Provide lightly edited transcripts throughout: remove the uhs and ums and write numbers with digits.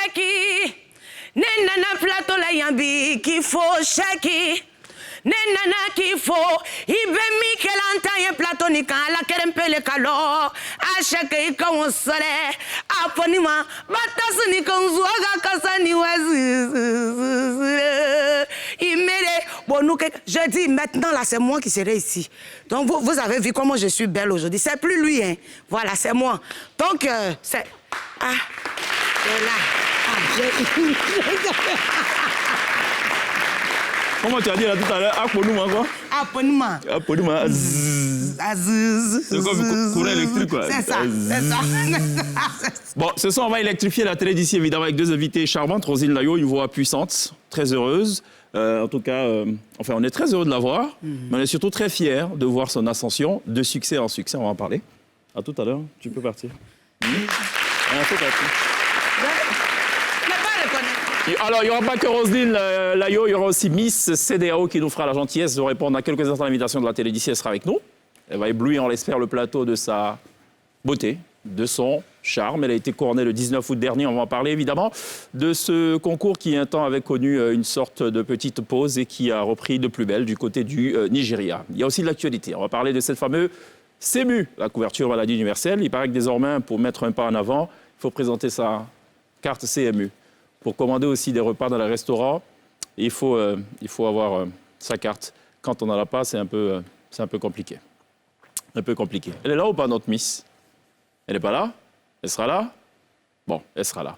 chèque. Nena plateau la yambi qu'il faut chèque. Nena qu'il faut. Ibe Mikelanta y platonika la kerempele kalo. A chèque comme soleil. Aponima batasuni konzuaga kasani wazi. Bon, nous, je dis maintenant, là, c'est moi qui serai ici. Donc, vous avez vu comment je suis belle aujourd'hui. C'est plus lui, hein. Voilà, c'est moi. Donc, c'est... Ah, c'est là. Comment tu as dit là tout à l'heure? Aponuma, quoi? Aponuma. Aponuma. C'est comme courant électrique, quoi. C'est ça, c'est ça. Bon, ce soir, on va électrifier la télé d'ici, évidemment, avec deux invités charmantes. Roselyne Layo, une voix puissante, très heureuse. En tout cas, enfin, on est très heureux de la voir, mais on est surtout très fiers de voir son ascension de succès en succès. On va en parler. À tout à l'heure. Tu peux partir. On peut partir. Alors, il n'y aura pas que Roselyne Layo, il y aura aussi Miss CEDEAO qui nous fera la gentillesse de répondre à quelques instants à l'invitation de la télé d'ici. Elle sera avec nous. Elle va éblouir, on l'espère, le plateau de sa beauté, de son charme. Elle a été couronnée le 19 août dernier, on va en parler évidemment, de ce concours qui un temps avait connu une sorte de petite pause et qui a repris de plus belle du côté du Nigeria. Il y a aussi de l'actualité. On va parler de cette fameuse CEMU, la couverture maladie universelle. Il paraît que désormais, pour mettre un pas en avant, il faut présenter sa carte CMU. Pour commander aussi des repas dans les restaurants, il faut avoir sa carte. Quand on n'en a pas, c'est un peu compliqué. Un peu compliqué. Elle est là ou pas, notre Miss? Elle n'est pas là? Elle sera là? Bon, elle sera là.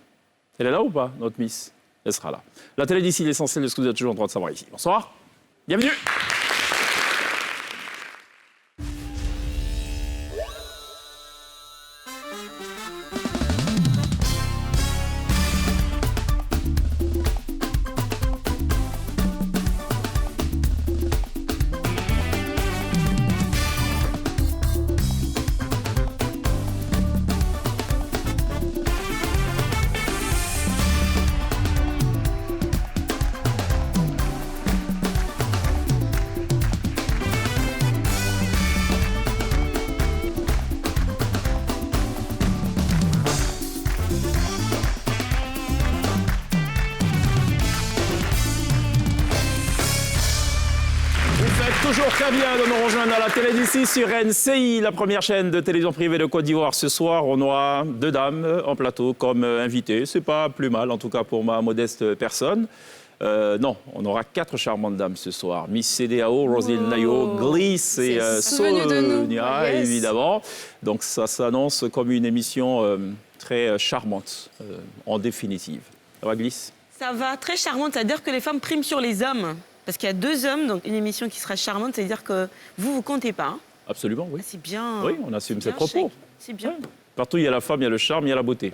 Elle est là ou pas, notre Miss? Elle sera là. La télé d'ici, l'essentiel de ce que vous êtes toujours en droit de savoir ici. Bonsoir. Bienvenue. Toujours très bien de nous rejoindre à la télé d'ici sur NCI, la première chaîne de télévision privée de Côte d'Ivoire. Ce soir, on aura deux dames en plateau comme invitées. C'est pas plus mal, en tout cas pour ma modeste personne. Non, on aura quatre charmantes dames ce soir. Miss CEDEAO, Roselyne Layo, Gliss et Sonia, évidemment. Donc ça s'annonce comme une émission très charmante, en définitive. Ça va, Gliss? Ça va, très charmante. C'est-à-dire que les femmes priment sur les hommes. Parce qu'il y a deux hommes, donc une émission qui sera charmante, c'est-à-dire que vous comptez pas. Hein. Absolument, oui. C'est bien. Oui, on assume ses propos. C'est bien. Ouais. Partout, il y a la femme, il y a le charme, il y a la beauté.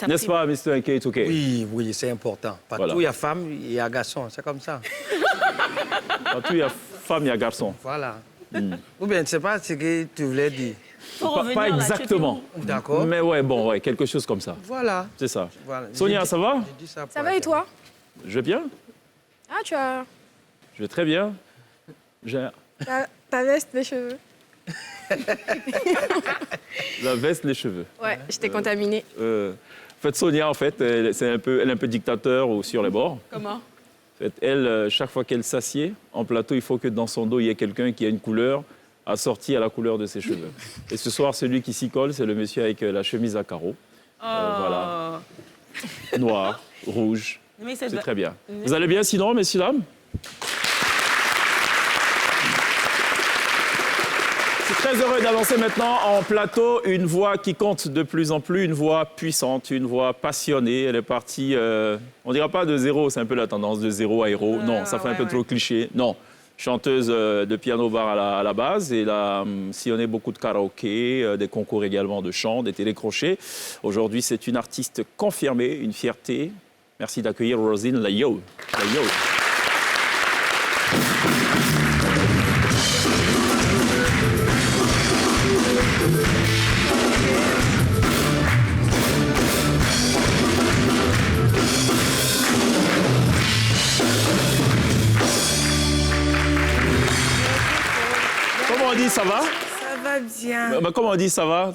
N'est-ce pas, Mr. Kate? OK. Oui, c'est important. Partout, il y a femme, il y a garçon. C'est comme ça. Partout, il y a femme, il y a garçon. Voilà. Ou bien, je ne sais pas ce que tu voulais dire. Pas exactement. D'accord. Mais ouais, bon, ouais, quelque chose comme ça. Voilà. C'est ça. Voilà. Sonia, ça va? Ça va et toi? Je vais bien. Ah, tu as... Je vais très bien. Ta veste, les cheveux. La veste, les cheveux. Ouais, je t'ai contaminé. En fait, Sonia, en fait, elle est un peu dictateur ou sur les bords. Comment? En fait, elle, chaque fois qu'elle s'assied en plateau, il faut que dans son dos, il y ait quelqu'un qui a une couleur assortie à la coulure de ses cheveux. Et ce soir, celui qui s'y colle, c'est le monsieur avec la chemise à carreaux. Voilà. Noir, rouge. C'est très bien. Vous allez bien sinon, messieurs, dames? Je suis très heureux d'avancer maintenant en plateau une voix qui compte de plus en plus, une voix puissante, une voix passionnée. Elle est partie, on ne dira pas de zéro, c'est un peu la tendance de zéro à héros. Non, ça fait un peu trop cliché. Non, chanteuse de piano-bar à la base. Elle a sillonné beaucoup de karaoké, des concours également de chant, des télécrochets. Aujourd'hui, c'est une artiste confirmée, une fierté. Merci d'accueillir Roselyne Layo. Comment on dit, ça va? Ça va bien. Bah, comment on dit ça va?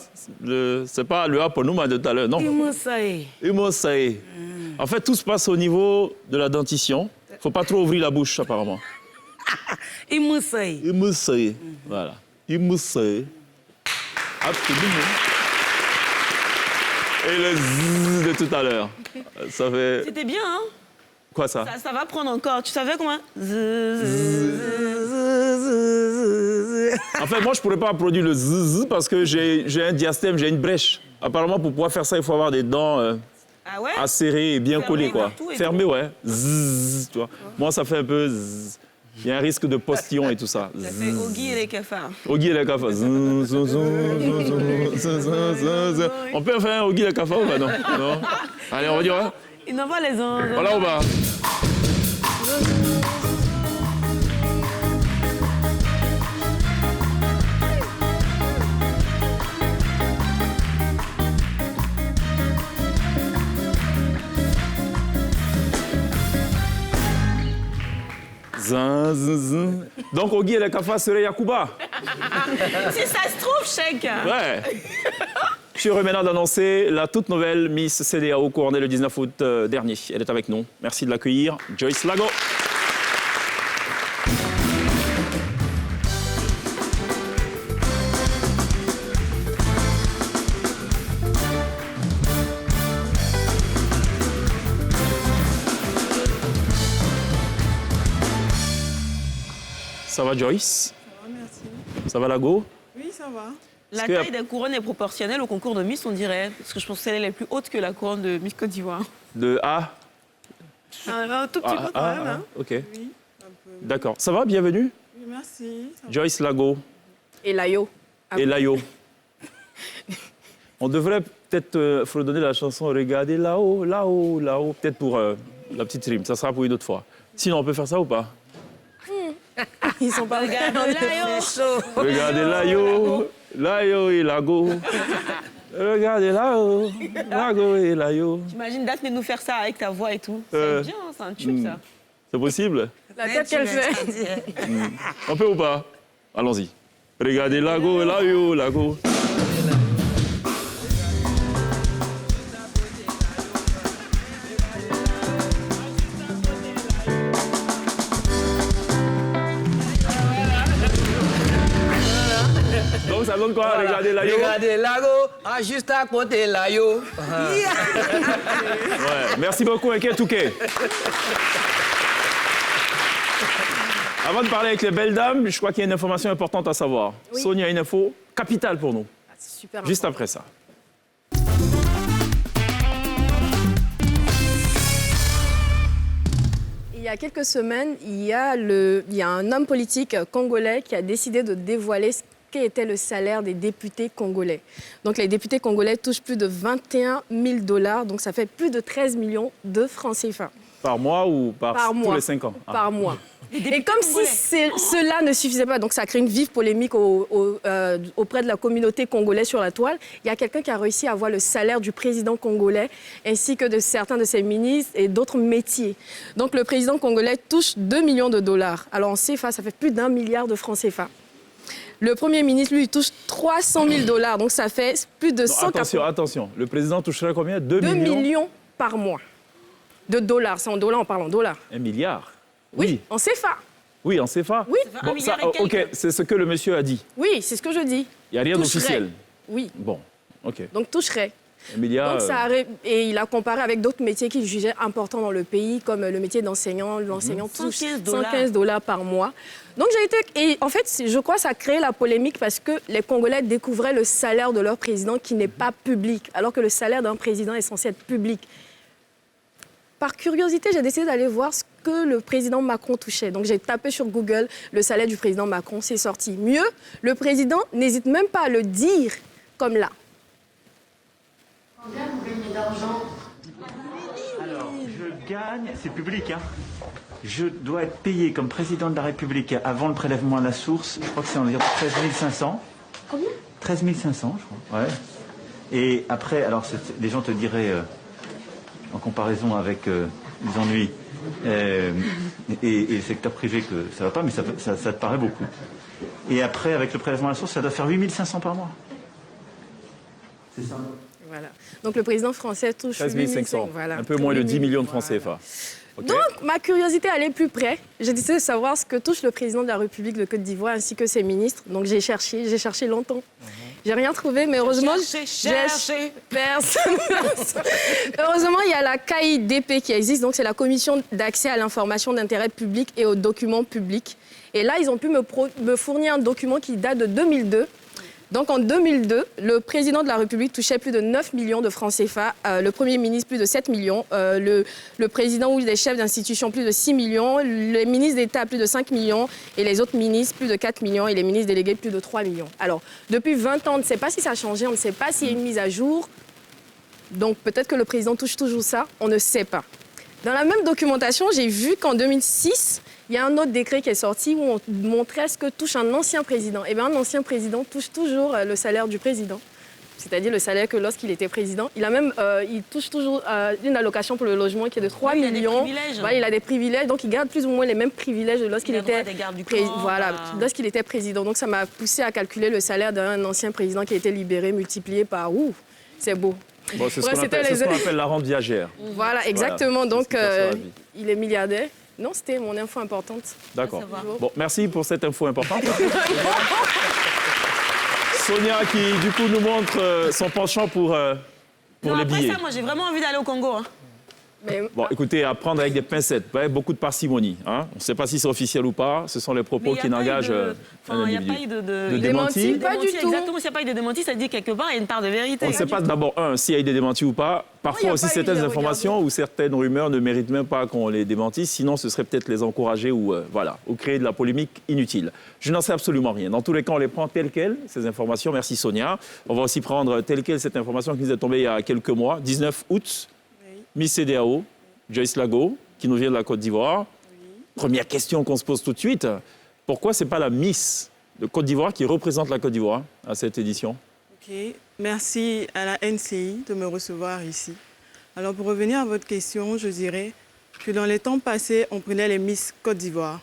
C'est pas le A pour nous, mais de tout à l'heure, non? Imosae. En fait, tout se passe au niveau de la dentition. Il ne faut pas trop ouvrir la bouche, apparemment. Imosae. Voilà. Imosae. Absolument. Et le zzz de tout à l'heure. Ça fait... C'était bien, hein? Quoi ça? Ça va prendre encore. Tu savais comment? En fait, moi, je ne pourrais pas produire le zzz parce que j'ai un diastème, j'ai une brèche. Apparemment, pour pouvoir faire ça, il faut avoir des dents Ah ouais? acérées et bien collées, quoi. partout et Fermées, ouais. Zzz, tu vois. Moi, ça fait un peu zzz. Il y a un risque de postillon et tout ça. Ça fait Oggy et les cafards. Oggy et les cafards. On peut faire un Oggy et les cafards ou pas? Non. Allez, on va dire, hein? Il n'envoie les uns. Voilà ou pas? Zin, zin, zin. Donc, Oggy et les cafards seraient Yacouba. Si ça se trouve, chèque. Ouais. Je suis heureux maintenant d'annoncer la toute nouvelle Miss CEDEAO couronnée le 19 août dernier. Elle est avec nous. Merci de l'accueillir, Joyce Lago. Ça va, Joyce? Ça va, merci. Ça va, Lago? Oui, ça va. La que- taille des couronnes est proportionnelle au concours de Miss, on dirait. Parce que je pense qu'elle est plus haute que la couronne de Miss Côte d'Ivoire. De A? Un tout petit peu quand même. Hein. Ok. Oui, un peu. D'accord. Ça va? Bienvenue. Oui, merci. Ça va. Joyce Lago Et Layo. et Layo. On devrait peut-être fredonner la chanson Regardez là-haut, là-haut, là-haut. Peut-être pour la petite rime. Ça sera pour une autre fois. Sinon, on peut faire ça ou pas? Ils sont pas Regarde, là-haut. Regardez Layo, Layo et Lago. Regardez là-haut, Lago et Layo. T'imagines Daphné nous faire ça avec ta voix et tout. Euh, C'est bien, c'est un tube, ça. C'est possible? La tête qu'elle fait. On peut ou pas? Allons-y. Regardez Lago, Layo, Lago. Donc ça donne quoi? Regardez Layo? Regardez Lago, ah, juste à côté Layo. Ouais. Merci beaucoup, Eke Touké. Avant de parler avec les belles dames, je crois qu'il y a une information importante à savoir. Oui. Sonia a une info capitale pour nous. C'est super Juste important. après ça. Il y a quelques semaines, il y a un homme politique congolais qui a décidé de dévoiler ce qu'était le salaire des députés congolais. Donc les députés congolais touchent plus de 21 000 $, donc ça fait plus de 13 millions de francs CFA. Par mois ou par Par tous mois. les 5 ans? Ah. Par mois. Et comme si cela ne suffisait pas, donc ça crée une vive polémique auprès de la communauté congolaise sur la toile, il y a quelqu'un qui a réussi à avoir le salaire du président congolais ainsi que de certains de ses ministres et d'autres métiers. Donc le président congolais touche 2 millions de $. Alors en CFA, ça fait plus d'1 milliard de francs CFA. Le Premier ministre, lui, il touche 300 000 $, donc ça fait plus de Non, 180 attention. Le président toucherait combien? 2 2 millions? millions par mois. De dollars, c'est en dollars, on parle en dollars. 1 milliard? Oui, en CFA. Oui, en CFA? Oui. Ça fait 1 milliard et ok, quelques. c'est ce que le monsieur a dit. Oui, c'est ce que je dis. Il n'y a rien Toucherait. d'officiel. Oui, Bon, ok. donc toucherait. 1 milliard. Donc et il a comparé avec d'autres métiers qu'il jugeait importants dans le pays, comme le métier d'enseignant. L'enseignant touche 115 $115 par mois. Donc et en fait, je crois que ça a créé la polémique parce que les Congolais découvraient le salaire de leur président qui n'est pas public, alors que le salaire d'un président est censé être public. Par curiosité, j'ai décidé d'aller voir ce que le président Macron touchait. Donc j'ai tapé sur Google le salaire du président Macron, c'est sorti. Mieux, le président n'hésite même pas à le dire comme là. Combien vous gagnez d'argent? Alors, je gagne, c'est public, hein. Je dois être payé comme président de la République avant le prélèvement à la source, je crois que c'est environ 13 500. Combien? 13 500, je crois, ouais. Et après, alors les gens te diraient, en comparaison avec les ennuis et le secteur privé, que ça va pas, mais ça te paraît beaucoup. Et après, avec le prélèvement à la source, ça doit faire 8 500 par mois. C'est ça. Voilà. Donc le président français touche 13 8 500, voilà. un peu moins de 10 millions de francs CFA. Ok. Donc, ma curiosité allait plus près. J'ai décidé de savoir ce que touche le président de la République de Côte d'Ivoire ainsi que ses ministres. Donc, j'ai cherché longtemps. J'ai rien trouvé, mais heureusement... Cherché. Personne. Heureusement, il y a la KIDP qui existe. Donc, c'est la Commission d'accès à l'information d'intérêt public et aux documents publics. Et là, ils ont pu me fournir un document qui date de 2002. Donc en 2002, le président de la République touchait plus de 9 millions de francs CFA, le Premier ministre plus de 7 millions, le président ou les chefs d'institution plus de 6 millions, les ministres d'État plus de 5 millions et les autres ministres plus de 4 millions et les ministres délégués plus de 3 millions. Alors, depuis 20 ans, on ne sait pas si ça a changé, on ne sait pas s'il y a une mise à jour. Donc peut-être que le président touche toujours ça, on ne sait pas. Dans la même documentation, j'ai vu qu'en 2006, il y a un autre décret qui est sorti où on montrait ce que touche un ancien président. Eh bien, un ancien président touche toujours le salaire du président, c'est-à-dire le salaire que lorsqu'il était président. Il touche toujours une allocation pour le logement qui est de 3 millions. Voilà, il a des privilèges, donc il garde plus ou moins les mêmes privilèges de lorsqu'il était, lorsqu'il était président. Donc ça m'a poussé à calculer le salaire d'un ancien président qui a été libéré, multiplié par... Ouh, c'est beau. Bon, c'est ce qu'on appelle la rente viagère. Voilà, exactement. Voilà, donc, il est milliardaire. Non, c'était mon info importante. D'accord. Bon, merci pour cette info importante. Sonia qui, du coup, nous montre son penchant pour les billets. Après ça, moi, j'ai vraiment envie d'aller au Congo. Hein. Mais... Bon, écoutez, à prendre avec des pincettes, beaucoup de parcimonie. Hein. On ne sait pas si c'est officiel ou pas. Ce sont les propos qui n'engagent un individu. Il n'y a pas eu de démenti. Pas du tout. Exactement, s'il n'y a pas eu de démenti, ça dit quelque part, il y a une part de vérité. On ne sait pas d'abord, s'il y a eu des démentis ou pas. Parfois aussi, certaines informations ou certaines rumeurs ne méritent même pas qu'on les démentisse. Sinon, ce serait peut-être les encourager ou créer de la polémique inutile. Je n'en sais absolument rien. Dans tous les cas, on les prend telles quelles, ces informations. Merci Sonia. On va aussi prendre telle quelle cette information qui nous est tombée il y a quelques mois, 19 août. Miss CEDEAO, Joyce Lago, qui nous vient de la Côte d'Ivoire. Oui. Première question qu'on se pose tout de suite, pourquoi ce n'est pas la Miss de Côte d'Ivoire qui représente la Côte d'Ivoire à cette édition? Ok, merci à la NCI de me recevoir ici. Alors pour revenir à votre question, je dirais que dans les temps passés, on prenait les Miss Côte d'Ivoire.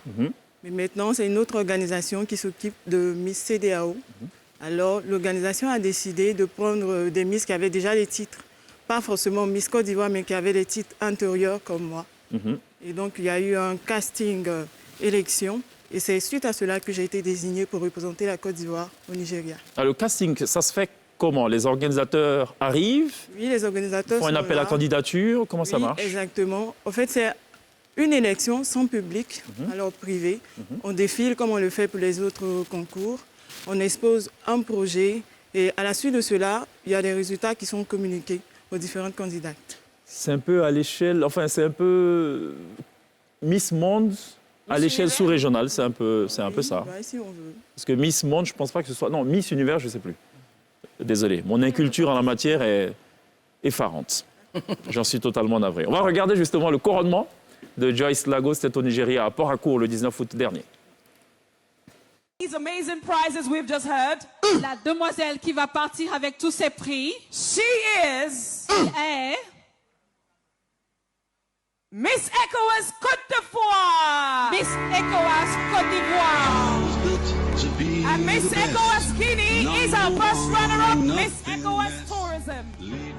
Mais maintenant, c'est une autre organisation qui s'occupe de Miss CEDEAO. Alors l'organisation a décidé de prendre des Miss qui avaient déjà les titres. Pas forcément Miss Côte d'Ivoire, mais qui avait des titres antérieurs comme moi. Et donc, il y a eu un casting élection. Et c'est suite à cela que j'ai été désignée pour représenter la Côte d'Ivoire au Nigeria. Alors, le casting, ça se fait comment? Les organisateurs arrivent? Oui, les organisateurs font un appel à candidature? Comment ça marche? Exactement. En fait, c'est une élection sans public, alors privé. On défile comme on le fait pour les autres concours. On expose un projet. Et à la suite de cela, il y a des résultats qui sont communiqués aux différentes candidates. C'est un peu à l'échelle, c'est un peu Miss Monde à l'échelle sous-régionale, c'est un peu ça. Ouais, si on veut. Parce que Miss Monde, je ne pense pas que ce soit... Non, Miss Univers, je ne sais plus. Désolé, mon inculture en la matière est effarante. J'en suis totalement navré. On va regarder justement le couronnement de Joyce Lago, c'était au Nigeria, à Port-Harcourt, le 19 août dernier. These amazing prizes we've just heard. La demoiselle qui va partir avec tous ses prix. She is Miss ECOWAS Côte d'Ivoire. Miss ECOWAS Côte d'Ivoire. And Miss ECOWAS Guinea is our first runner-up, Miss ECOWAS Tourism.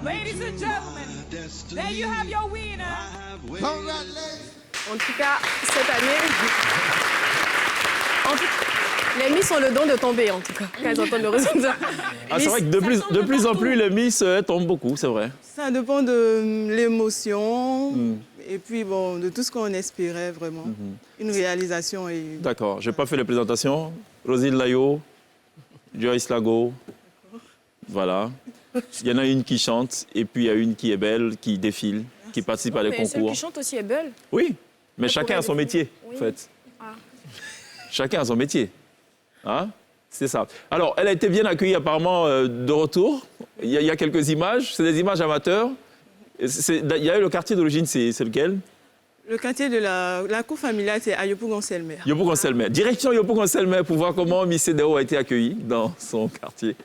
Ladies and gentlemen, there you have your winner. En tout cas, cette année... Les Miss ont le don de tomber, en tout cas, quand elles entendent le résultat. C'est vrai que de plus en plus, les Miss tombent beaucoup, c'est vrai. Ça dépend de l'émotion et puis de tout ce qu'on espérait vraiment. Une réalisation. D'accord, je n'ai pas fait les présentations. Rosine Layo, Joyce Lago, voilà. Il y en a une qui chante et puis il y a une qui est belle, qui défile, qui participe à des concours. Celle qui chante aussi est belle. Oui, mais chacun a son métier, en fait. Chacun a son métier. Hein? C'est ça. Alors, elle a été bien accueillie apparemment de retour. Il y a quelques images. C'est des images amateurs. Il y a eu le quartier d'origine, c'est lequel? Le quartier de la cour familiale, c'est à Yopougon-Selmer. Yopougon-Selmer. Direction Yopougon-Selmer pour voir comment Miss CEDEAO a été accueillie dans son quartier.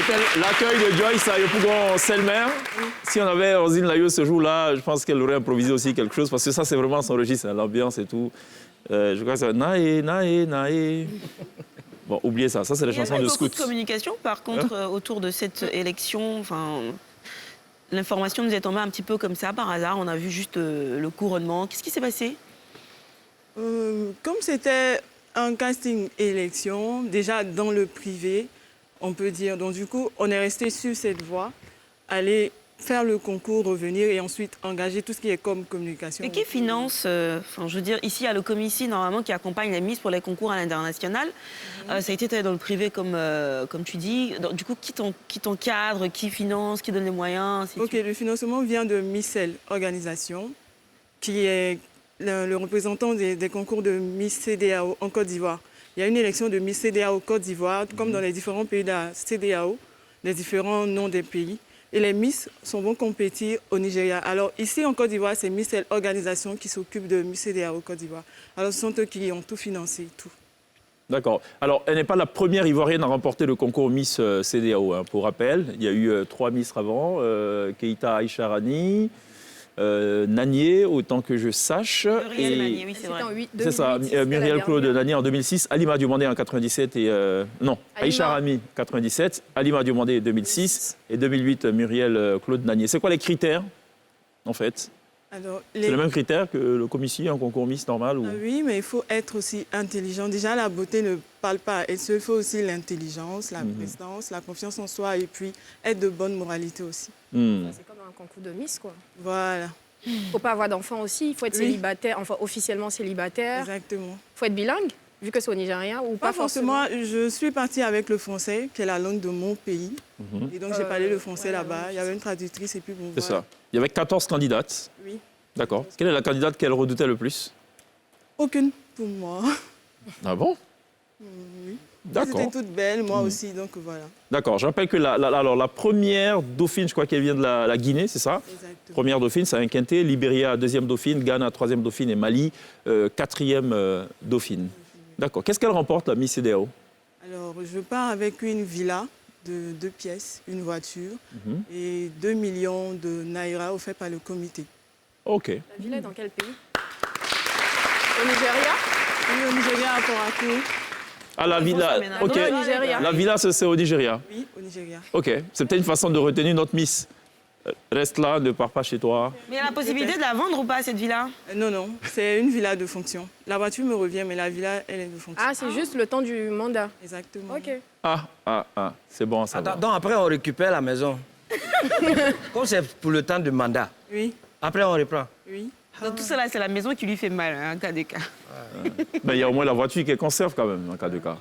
C'était l'accueil de Joyce à Yopougon-Selmer. Si on avait Roselyne Layo ce jour-là, je pense qu'elle aurait improvisé aussi quelque chose, parce que ça, c'est vraiment son registre, hein, l'ambiance et tout. Je crois que c'est nae, nae, nae. Bon, oubliez ça, ça c'est la chanson de beaucoup scouts. de communication, par contre, autour de cette élection. Enfin, l'information nous est tombée un petit peu comme ça, par hasard. On a vu juste le couronnement. Qu'est-ce qui s'est passé? Comme c'était un casting élection, déjà dans le privé, on peut dire. Donc du coup, on est resté sur cette voie, aller faire le concours, revenir et ensuite engager tout ce qui est comme communication. Et qui finance, enfin, je veux dire, ici, il y a le commissaire, normalement, qui accompagne les Miss pour les concours à l'international. Ça a été dans le privé, comme tu dis. Donc, du coup, qui t'encadre, qui finance, qui donne les moyens? Ok, le financement vient de Missel Organisation, qui est le représentant des concours de Miss CEDEAO en Côte d'Ivoire. Il y a une élection de Miss CEDEAO Côte d'Ivoire, comme dans les différents pays de la CEDEAO, les différents noms des pays. Et les Miss vont compétir au Nigeria. Alors ici en Côte d'Ivoire, c'est Missel Organisation qui s'occupe de Miss CEDEAO Côte d'Ivoire. Alors ce sont eux qui ont tout financé, tout. D'accord. Alors, elle n'est pas la première Ivoirienne à remporter le concours Miss CEDEAO. Hein. Pour rappel, il y a eu 3 Miss avant, Keita Aïcha Rani, Nanier, autant que je sache. Muriel Nanier, oui, c'est vrai. C'est ça, Muriel Claude Nanier en 2006, Halima Diomandé en 97 et... non, Aïcha Rami 97, Halima Diomandé 2006 et 2008 Muriel Claude Nanier. C'est quoi les critères, en fait? C'est le même critère que le commissaire en concours Miss normal ou... Oui, mais il faut être aussi intelligent. Déjà, la beauté ne parle pas. Il faut aussi l'intelligence, la prestance, la confiance en soi et puis être de bonne moralité aussi. C'est comme un concours de Miss, quoi. Voilà. Il ne faut pas avoir d'enfants aussi, il faut être célibataire, enfin officiellement célibataire. Exactement. Il faut être bilingue, vu que c'est au Nigeria, ou pas forcément. Je suis partie avec le français, qui est la langue de mon pays. Et donc, j'ai parlé le français là-bas. Il y avait une traductrice et puis bon, C'est ça. Il y avait 14 candidates. Oui. D'accord. Quelle est la candidate qu'elle redoutait le plus? Aucune pour moi. Ah bon? Oui. D'accord. C'était toute belle, moi aussi, donc voilà. D'accord. Je rappelle que la première dauphine, je crois qu'elle vient de la Guinée, c'est ça? Exactement. Première dauphine, c'est un quintet. Libéria, deuxième dauphine. Ghana, troisième dauphine. Et Mali, quatrième dauphine. D'accord. Qu'est-ce qu'elle remporte, la Miss CEDEAO? Alors, je pars avec une villa de 2 pièces, une voiture et 2 millions de naira offerts par le comité. OK. La villa est dans quel pays? Au Nigeria? Oui, au Nigeria, à Port-Harcourt. Ah, la villa, OK. Au Nigeria. La villa, c'est au Nigeria. Oui, au Nigeria. OK. C'est peut-être une façon de retenir notre Miss. Reste là, ne pars pas chez toi. Mais il y a la possibilité de la vendre ou pas, cette villa? Non, non, c'est une villa de fonction. La voiture me revient, mais la villa, elle est de fonction. Ah, c'est juste le temps du mandat. Exactement. OK. C'est bon à savoir. Donc après, on récupère la maison. Comme c'est pour le temps de mandat. Oui, Après, on reprend. oui. Donc tout cela, c'est la maison qui lui fait mal, hein, en cas des cas. Mais il y a au moins la voiture qu'elle conserve quand même, en cas de cas.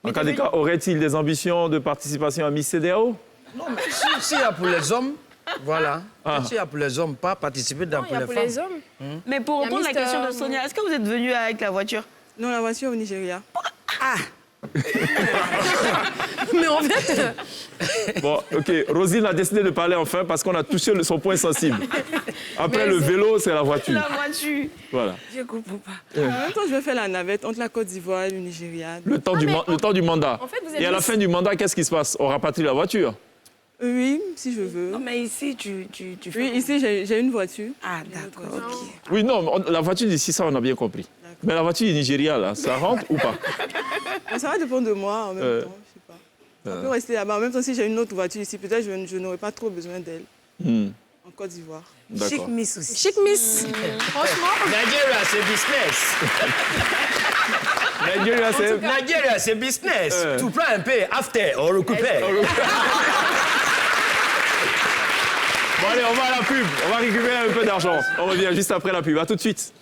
En cas de cas, aurait-il des ambitions de participation à Miss CEDEAO? Non, mais s'il y a pour les hommes, voilà. S'il y a pour les hommes, pas participer dans Non, il y a pour pour les les femmes. hommes. Mais pour Il y a répondre à la Mister- question de Sonia, est-ce que vous êtes venu avec la voiture? Non, la voiture au Nigeria. Mais en fait, Bon, OK. Roselyne a décidé de parler enfin parce qu'on a touché son point sensible. Après le vélo, c'est la voiture. La voiture. Voilà. Je comprends pas. En même temps, je vais faire la navette entre la Côte d'Ivoire et le Nigeria. Le temps du mandat. en fait, vous êtes Et à la juste- fin du mandat, qu'est-ce qui se passe? On rapatrie la voiture. Oui, si je veux. Non, mais ici, tu fais... Oui, ici, j'ai une voiture. Ah, d'accord, ok. Oui, non, la voiture d'ici, ça, on a bien compris. Mais la voiture du Nigeria, là, ça rentre ou pas? Bon, ça va dépendre de moi en même temps, je sais pas. On peut rester là-bas. En même temps, si j'ai une autre voiture ici, peut-être je n'aurai pas trop besoin d'elle en Côte d'Ivoire. Chic D'accord. Miss aussi. chic Miss. Franchement, Nigeria, c'est business. Nigeria, c'est... Nigeria, c'est business. Ouais. Tu prends un peu, after, on récupère. Bon, allez, on va à la pub. On va récupérer un peu d'argent. On revient juste après la pub. À tout de suite.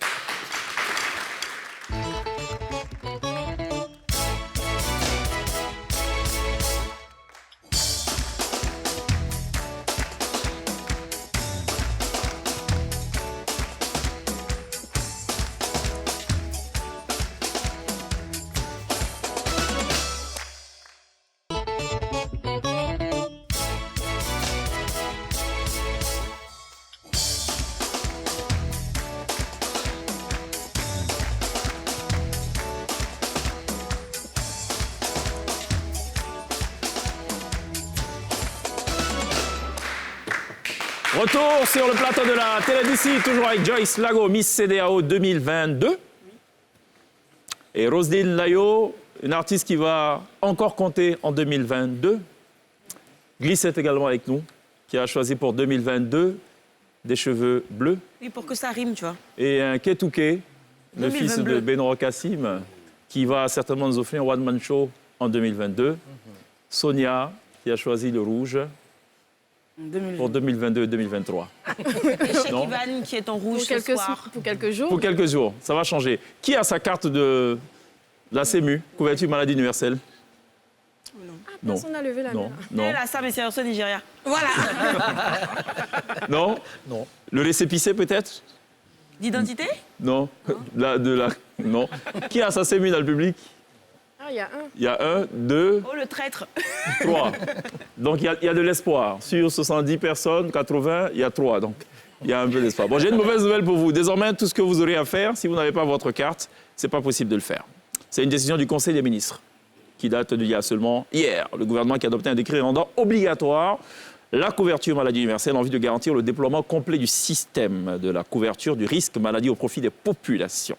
Retour sur le plateau de la télé d'ici, toujours avec Joyce Lago, Miss CEDEAO 2022. Et Roselyne Layo, une artiste qui va encore compter en 2022. Glisse est également avec nous, qui a choisi pour 2022 des cheveux bleus. Oui, pour que ça rime, tu vois. Et un Ketouké, le fils de Benoît Kassim, qui va certainement nous offrir un one-man show en 2022. Sonia, qui a choisi le rouge pour 2022 et 2023. Et Cheikh Ivan, qui est en rouge ce soir. Pour quelques jours. Pour quelques jours, ça va changer. Qui a sa carte de la CMU, couverture maladie universelle? Non. Personne n'a levé la main. Non. Elle a ça, mais c'est au Nigeria. Voilà. Non. Non. Le récépissé peut-être? D'identité? Non. Non. Qui a sa CMU dans le public? Ah, il y a un. Il y a 1, 2, Oh, le traître. 3. Donc il y a de l'espoir. Sur 70 personnes, 80, il y a 3. Donc il y a un peu d'espoir. Bon, j'ai une mauvaise nouvelle pour vous. Désormais, tout ce que vous aurez à faire, si vous n'avez pas votre carte, c'est pas possible de le faire. C'est une décision du Conseil des ministres qui date d'il y a seulement hier. Le gouvernement qui a adopté un décret rendant obligatoire la couverture maladie universelle en vue de garantir le déploiement complet du système de la couverture du risque maladie au profit des populations.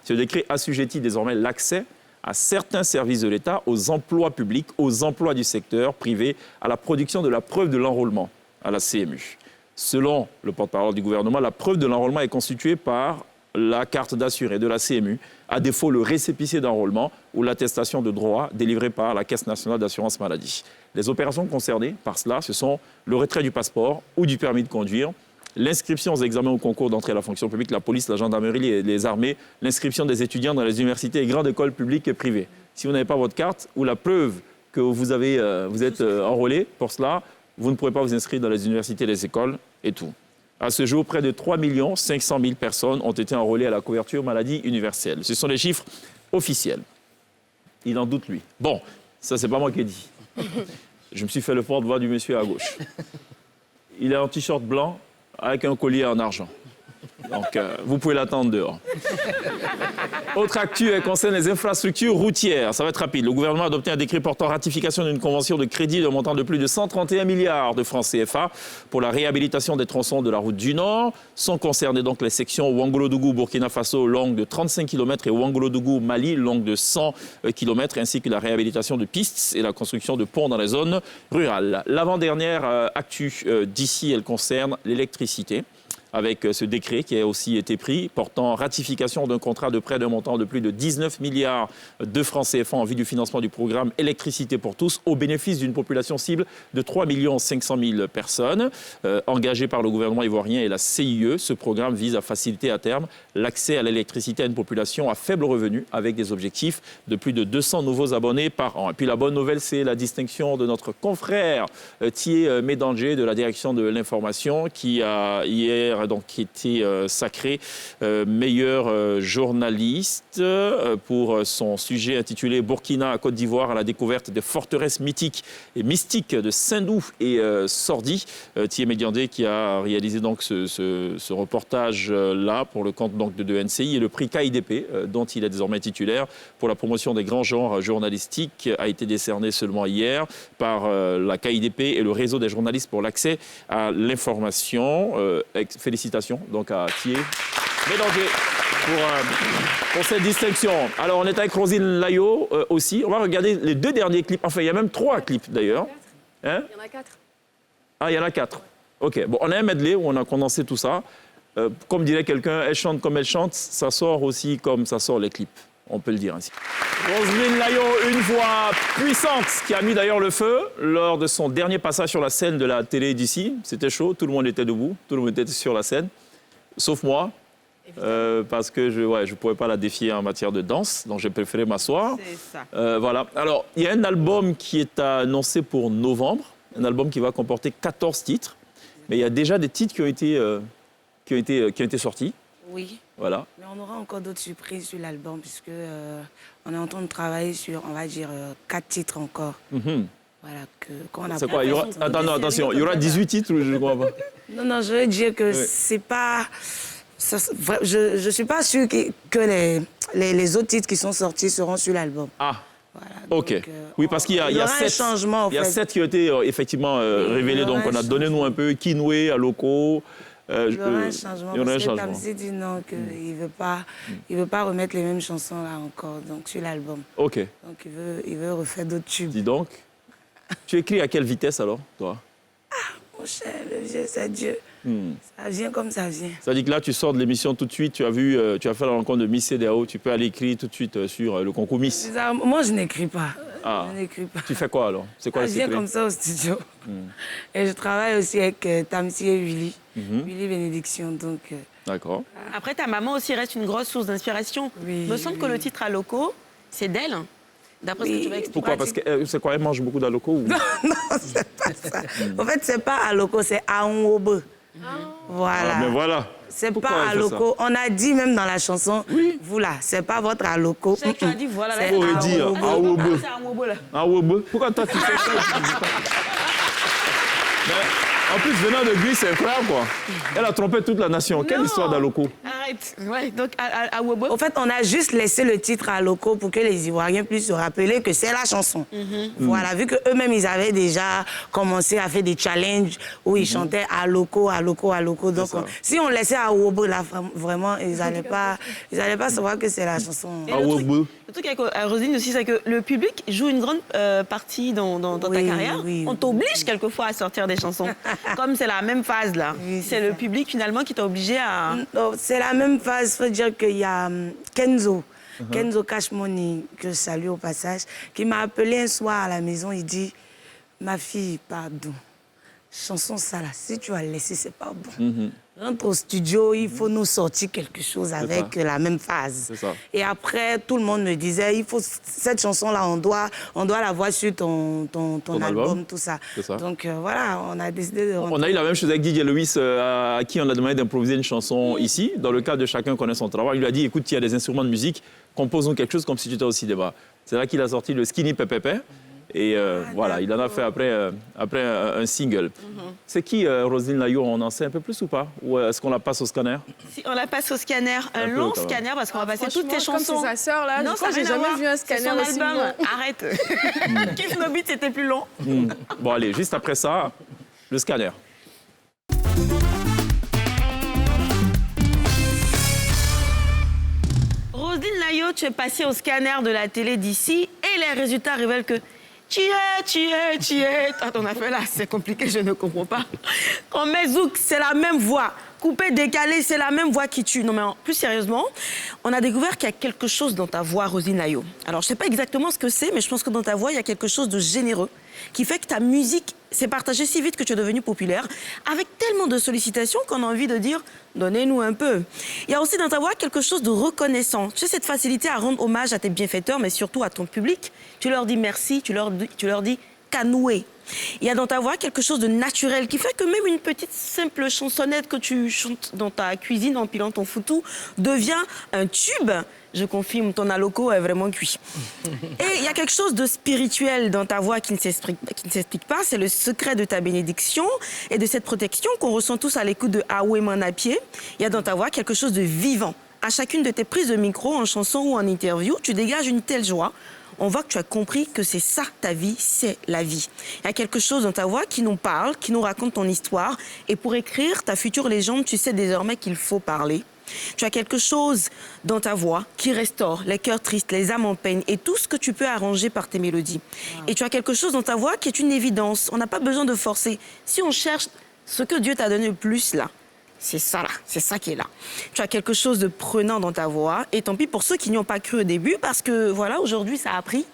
Ce décret assujettit désormais l'accès à certains services de l'État, aux emplois publics, aux emplois du secteur privé, à la production de la preuve de l'enrôlement à la CMU. Selon le porte-parole du gouvernement, la preuve de l'enrôlement est constituée par la carte d'assuré de la CMU, à défaut le récépissé d'enrôlement ou l'attestation de droit délivrée par la Caisse nationale d'assurance maladie. Les opérations concernées par cela, ce sont le retrait du passeport ou du permis de conduire, l'inscription aux examens au concours d'entrée à la fonction publique, la police, la gendarmerie et les armées, l'inscription des étudiants dans les universités et grandes écoles publiques et privées. Si vous n'avez pas votre carte ou la preuve que vous êtes enrôlé pour cela, vous ne pourrez pas vous inscrire dans les universités et les écoles et tout. À ce jour, près de 3 500 000 personnes ont été enrôlées à la couverture maladie universelle. Ce sont les chiffres officiels. Il en doute, lui. Bon, ça, c'est pas moi qui ai dit. Je me suis fait le porte-voix du monsieur à gauche. Il est en t-shirt blanc avec un collier en argent. Donc, vous pouvez l'attendre dehors. Autre actu, elle concerne les infrastructures routières. Ça va être rapide. Le gouvernement a adopté un décret portant ratification d'une convention de crédit d'un montant de plus de 131 milliards de francs CFA pour la réhabilitation des tronçons de la route du Nord. Sont concernées donc les sections Ouangolodougou, Burkina Faso, longue de 35 km, et Ouangolodougou, Mali, longue de 100 km, ainsi que la réhabilitation de pistes et la construction de ponts dans les zones rurales. L'avant-dernière actu d'ici, elle concerne l'électricité, avec ce décret qui a aussi été pris, portant ratification d'un contrat de prêt d'un montant de plus de 19 milliards de francs CFA en vue du financement du programme Électricité pour tous, au bénéfice d'une population cible de 3 500 000 personnes. Engagé par le gouvernement ivoirien et la CIE, ce programme vise à faciliter à terme l'accès à l'électricité à une population à faible revenu, avec des objectifs de plus de 200 nouveaux abonnés par an. Et puis la bonne nouvelle, c'est la distinction de notre confrère Thier Médanger de la direction de l'information, qui a hier qui était sacré meilleur journaliste pour son sujet intitulé Burkina à Côte d'Ivoire à la découverte des forteresses mythiques et mystiques de Sindou et Sordi. Thier Médiandé qui a réalisé donc ce reportage-là pour le compte donc de NCI, et le prix KIDP dont il est désormais titulaire pour la promotion des grands genres journalistiques a été décerné seulement hier par la KIDP et le réseau des journalistes pour l'accès à l'information. Félicitations donc à Thier Médanger pour cette distinction. Alors on est avec Roselyne Layo aussi. On va regarder les 2 derniers clips. Enfin, il y a même 3 clips d'ailleurs. Hein? Il y en a 4. Ah, il y en a 4. OK. Bon, on a un medley où on a condensé tout ça. Comme dirait quelqu'un, elle chante comme elle chante. Ça sort aussi comme ça sort les clips. On peut le dire ainsi. Roselyne Layo, une voix puissante qui a mis d'ailleurs le feu lors de son dernier passage sur la scène de la télé d'ici. C'était chaud, tout le monde était debout, tout le monde était sur la scène, sauf moi, parce que je ne pouvais pas la défier en matière de danse, donc j'ai préféré m'asseoir. C'est ça. Voilà. Alors, il y a un album qui est annoncé pour novembre, un album qui va comporter 14 titres, mais il y a déjà des titres qui ont été sortis. Oui. Voilà. Mais on aura encore d'autres surprises sur l'album, puisque on est en train de travailler sur, on va dire, 4 titres encore. Voilà, qu'on a. C'est quoi? Attention, il y aura 18 titres ou je ne crois pas? Non, je veux dire que c'est pas... je ne suis pas sûre que les autres titres qui sont sortis seront sur l'album. Ah. Voilà, Ok. donc, Oui, parce qu'il y a, il y aura un 7 changement, en il y a fait. 7 qui ont été effectivement révélés. il y Donc, aura on a un donné-nous un peu Kinoué, Aloko. Il y aura un changement. Il y aura un Parce que changement. Tamsi dit non, qu'il ne veut pas remettre les mêmes chansons là encore, donc sur l'album. Ok. Donc il veut refaire d'autres tubes. Dis donc. Tu écris à quelle vitesse alors, toi? Mon cher, le vieux, c'est Dieu. Ça vient comme ça vient. C'est-à-dire que là, tu sors de l'émission tout de suite, tu as fait la rencontre de Miss CEDEAO, tu peux aller écrire tout de suite sur le concours Miss. Moi, je n'écris pas. Ah. Je n'écris pas. Tu fais quoi alors? C'est quoi le Je viens secret? comme ça au studio. Et je travaille aussi avec Tamsi et Willy. Willy Bénédiction, donc... D'accord. Après, ta maman aussi reste une grosse source d'inspiration. Oui, Il me semble que le titre à locaux, c'est d'elle, d'après ce que tu vas expliquer. Pourquoi? Parce que c'est quoi? Elle mange beaucoup d'Aloko ou... Non, c'est pas ça. En fait, c'est pas Aloko, c'est Aonwobe. Voilà. Ah, mais voilà. C'est Pourquoi pas elle fait ça? Aloko. On a dit même dans la chanson, vous là, c'est pas votre Aloko. C'est que tu as dit, voilà. C'est Faut redire. Aonwobe. Awobe. C'est un wobo, là. Awobe. Pourquoi toi tu fais ça? Tu dis pas? Mais, en plus, venant de Guy, c'est incroyable quoi. Elle a trompé toute la nation. Quelle Non. histoire d'Aloko? Arrête. Ouais, donc à wobo. Au fait, on a juste laissé le titre à Aloko pour que les Ivoiriens puissent se rappeler que c'est la chanson. Voilà, vu qu'eux-mêmes, ils avaient déjà commencé à faire des challenges où ils chantaient Aloko, Aloko, Aloko. Donc, ça. si on laissait à Wobo, là, vraiment, ils n'allaient pas savoir que c'est la chanson. Et Awobe. le truc avec Roselyne aussi, c'est que le public joue une grande partie dans ta Oui, carrière. oui, On t'oblige quelquefois à sortir des chansons. Comme c'est la même phase là. Oui, c'est le public finalement qui t'a obligé à... Non, c'est la même phase. Il faut dire qu'il y a Kenzo. Kenzo Cash Money, que je salue au passage, qui m'a appelé un soir à la maison. Il dit, ma fille, pardon, chanson ça là, si tu as laissé, c'est pas bon. Rentre au studio, il faut nous sortir quelque chose avec la même phase. C'est ça. Et après, tout le monde me disait, il faut cette chanson-là, on doit la voir sur ton album, tout ça. C'est ça. Donc voilà, on a décidé de rentrer. On a eu la même chose avec Didier Louis, à qui on a demandé d'improviser une chanson ici. Dans le cadre de chacun connaît son travail, il lui a dit, écoute, il y a des instruments de musique, composons quelque chose comme si tu étais au cinéma. C'est là qu'il a sorti le Skinny Pépépé. Et voilà, il en a fait après un single. C'est qui, Roselyne Layo? On en sait un peu plus ou pas? Ou est-ce qu'on la passe au scanner? Si on la passe au scanner, un peu, long quand même. scanner, parce qu'on va passer toutes tes Franchement, chansons. Comme c'est sa sœur, là, Non, je crois ça que j'ai n'a rien à jamais vu un voir. C'est scanner son aussi album. long. Arrête. Kiff No Beat, c'était plus long. Bon, allez, juste après ça, le scanner. Roselyne Layo, tu es passée au scanner de la télé d'ici et les résultats révèlent que tu es. Attends, on a fait là, c'est compliqué, je ne comprends pas. Quand met Zouk, c'est la même voix. Coupé, décalé, c'est la même voix qui tue. Non, mais plus sérieusement, on a découvert qu'il y a quelque chose dans ta voix, Roselyne Layo. Alors, je ne sais pas exactement ce que c'est, mais je pense que dans ta voix, il y a quelque chose de généreux qui fait que ta musique s'est partagée si vite que tu es devenue populaire, avec tellement de sollicitations qu'on a envie de dire « donnez-nous un peu ». Il y a aussi dans ta voix quelque chose de reconnaissant. Tu sais, cette facilité à rendre hommage à tes bienfaiteurs, mais surtout à ton public. Tu leur dis merci, tu leur dis canoué. Il y a dans ta voix quelque chose de naturel qui fait que même une petite simple chansonnette que tu chantes dans ta cuisine en pilant ton foutou devient un tube. Je confirme, ton Aloko est vraiment cuit. Et il y a quelque chose de spirituel dans ta voix qui ne s'explique pas. C'est le secret de ta bénédiction et de cette protection qu'on ressent tous à l'écoute de Aoué Manapié. Il y a dans ta voix quelque chose de vivant. À chacune de tes prises de micro, en chanson ou en interview, tu dégages une telle joie. On voit que tu as compris que c'est ça, ta vie, c'est la vie. Il y a quelque chose dans ta voix qui nous parle, qui nous raconte ton histoire. Et pour écrire ta future légende, tu sais désormais qu'il faut parler. Tu as quelque chose dans ta voix qui restaure les cœurs tristes, les âmes en peine et tout ce que tu peux arranger par tes mélodies. Et tu as quelque chose dans ta voix qui est une évidence. On n'a pas besoin de forcer. Si on cherche ce que Dieu t'a donné le plus là, c'est ça là, c'est ça qui est là. Tu as quelque chose de prenant dans ta voix, et tant pis pour ceux qui n'y ont pas cru au début, parce que voilà, aujourd'hui ça a pris.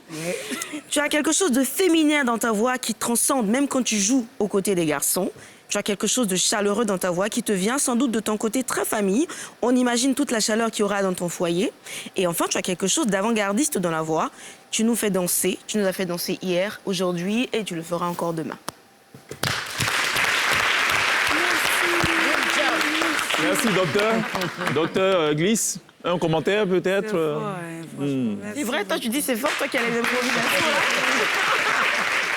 Tu as quelque chose de féminin dans ta voix qui transcende, même quand tu joues aux côtés des garçons. Tu as quelque chose de chaleureux dans ta voix qui te vient sans doute de ton côté très famille. On imagine toute la chaleur qu'il y aura dans ton foyer. Et enfin, tu as quelque chose d'avant-gardiste dans la voix. Tu nous fais danser, tu nous as fait danser hier, aujourd'hui, et tu le feras encore demain. Merci, docteur. Docteur Glisse, un commentaire peut-être? C'est vrai, toi tu dis c'est fort, toi qui as les improvisations là.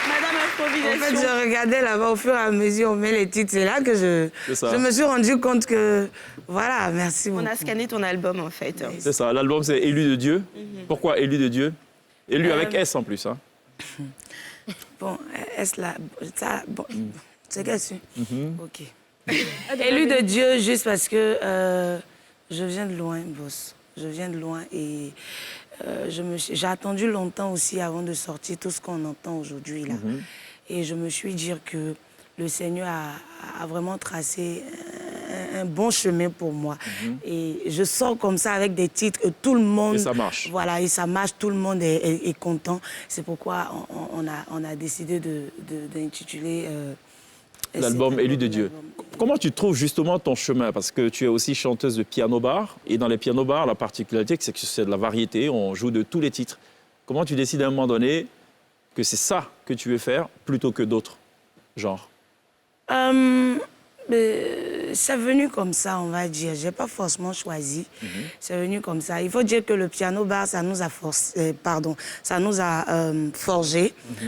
Madame En improvisation. fait, je regardais là-bas au fur et à mesure, on met les titres. C'est là que C'est ça. je me suis rendu compte que... Voilà, merci beaucoup. On a scanné ton album en fait. C'est ça, l'album c'est Élu de Dieu. Pourquoi Élu de Dieu? Élu avec S en plus. Hein. Bon, est-ce là... Ça, bon, c'est qu'elle suit. OK. Élu de Dieu juste parce que je viens de loin, boss. Je viens de loin et j'ai attendu longtemps aussi avant de sortir tout ce qu'on entend aujourd'hui là. Et je me suis dit que le Seigneur a vraiment tracé un bon chemin pour moi. Et je sors comme ça avec des titres que tout le monde... Et ça marche. Voilà, et ça marche, tout le monde est content. C'est pourquoi on a décidé d'intituler... L'album Élu de Dieu. Comment tu trouves justement ton chemin? Parce que tu es aussi chanteuse de piano-bar. Et dans les piano-bars, la particularité, c'est que c'est de la variété. On joue de tous les titres. Comment tu décides à un moment donné que c'est ça que tu veux faire plutôt que d'autres genres? C'est venu comme ça, on va dire. Je n'ai pas forcément choisi. C'est venu comme ça. Il faut dire que le piano-bar, ça nous a forgé.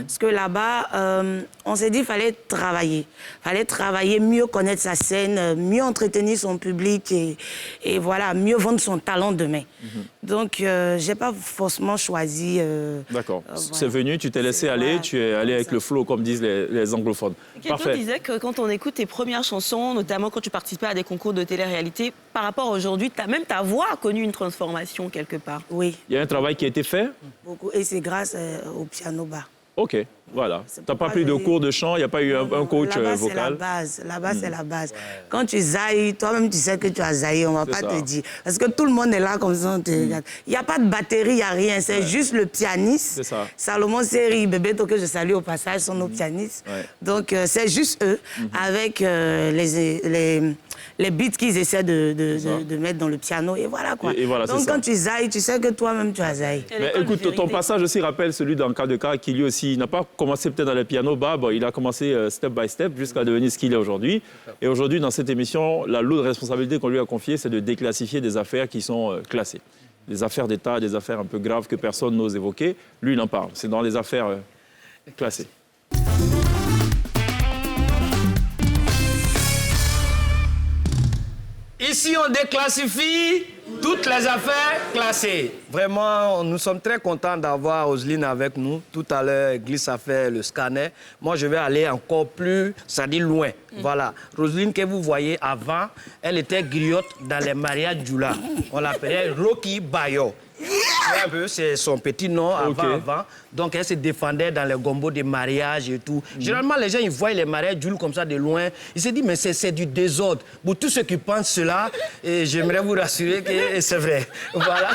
Parce que là-bas, on s'est dit qu'il fallait travailler. Il fallait travailler, mieux connaître sa scène, mieux entretenir son public et voilà, mieux vendre son talent demain. Donc, je n'ai pas forcément choisi... D'accord. voilà. C'est venu, tu t'es laissé aller, Voilà. tu es allé avec le flow, comme disent les anglophones. Quelqu'un disait que quand on écoute tes premières chansons, notamment quand tu participais à des concours de télé-réalité, par rapport à aujourd'hui, même ta voix a connu une transformation quelque part. Oui, Il y a un travail qui a été fait? beaucoup. Et c'est grâce au piano-bar. OK, voilà. Tu n'as pas pourquoi pris de je- cours de chant, il n'y a pas eu un coach Là-bas, vocal? c'est la base. Là-bas, c'est la base. Quand tu zailles, toi-même, tu sais que tu as zaillé. On ne va C'est pas ça. te dire. Parce que tout le monde est là comme ça. On te regarde. Il n'y a pas de batterie, il n'y a rien. C'est juste le pianiste. C'est ça. Salomon Seri, Bébéto, que je salue au passage, sont nos pianistes. Ouais. Donc, c'est juste eux, avec les beats qu'ils essaient de mettre dans le piano. Et voilà, quoi. Et voilà, c'est Donc, ça. quand tu zailles, tu sais que toi-même, tu as zaillé. Mais écoute, ton passage aussi rappelle celui d'un cas de cas qui lui aussi n'a pas commencé peut-être dans le piano bas, bon, il a commencé step by step jusqu'à devenir ce qu'il est aujourd'hui. Et aujourd'hui, dans cette émission, la lourde responsabilité qu'on lui a confiée, c'est de déclassifier des affaires qui sont classées. Des affaires d'État, des affaires un peu graves que personne n'ose évoquer. Lui, il en parle. C'est dans les affaires classées. Ici, on déclassifie toutes les affaires classées. Vraiment, nous sommes très contents d'avoir Roselyne avec nous. Tout à l'heure, Glisse a fait le scanner. Moi, je vais aller encore plus, ça dit loin. Voilà. Roselyne, que vous voyez avant, elle était griotte dans les mariages Djoula. On l'appelait Rocky Bayo. Un peu, c'est son petit nom avant. Donc, elle se défendait dans les gombos des mariages et tout. Généralement, les gens, ils voient les mariages Djoula comme ça de loin. Ils se disent, mais c'est du désordre. Pour tous ceux qui pensent cela, j'aimerais vous rassurer que c'est vrai. Voilà.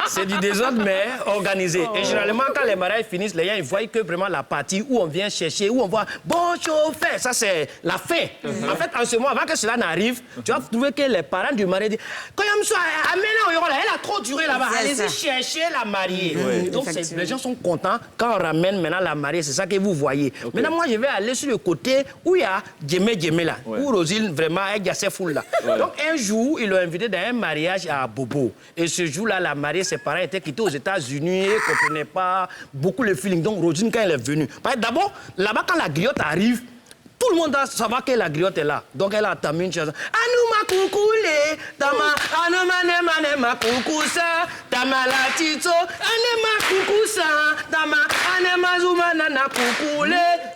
C'est du désordre, mais organisé. Et généralement, quand les mariages finissent, les gens, ils voient que vraiment la partie où on vient chercher, où on voit bon chauffeur. Ça, c'est la fin. En fait, en ce moment, avant que cela n'arrive, tu vas trouver que les parents du marié disent, quand elle a trop duré là-bas, allez-y chercher la mariée. Donc, les gens sont contents quand on ramène maintenant la mariée. C'est ça que vous voyez. Maintenant, moi, je vais aller sur le côté où il y a Djemé là, où Roselyne, vraiment, elle a ses foules là. Donc, un jour, ils l'ont invité dans un mariage à Bobo. Et ce jour-là, la mariée, ses parents étaient quittés aux États-Unis, ne comprenaient pas beaucoup le feeling. Donc, Roselyne, quand elle est venue, d'abord, là-bas, quand la griotte arrive, tout le monde doit savoir que la griotte est là. Donc, elle a entamé une chanson. Anouma koukoulé, tama, anoma nema koukousa, tama la tito, anema koukousa, tama, anema zouma nana koukoulé,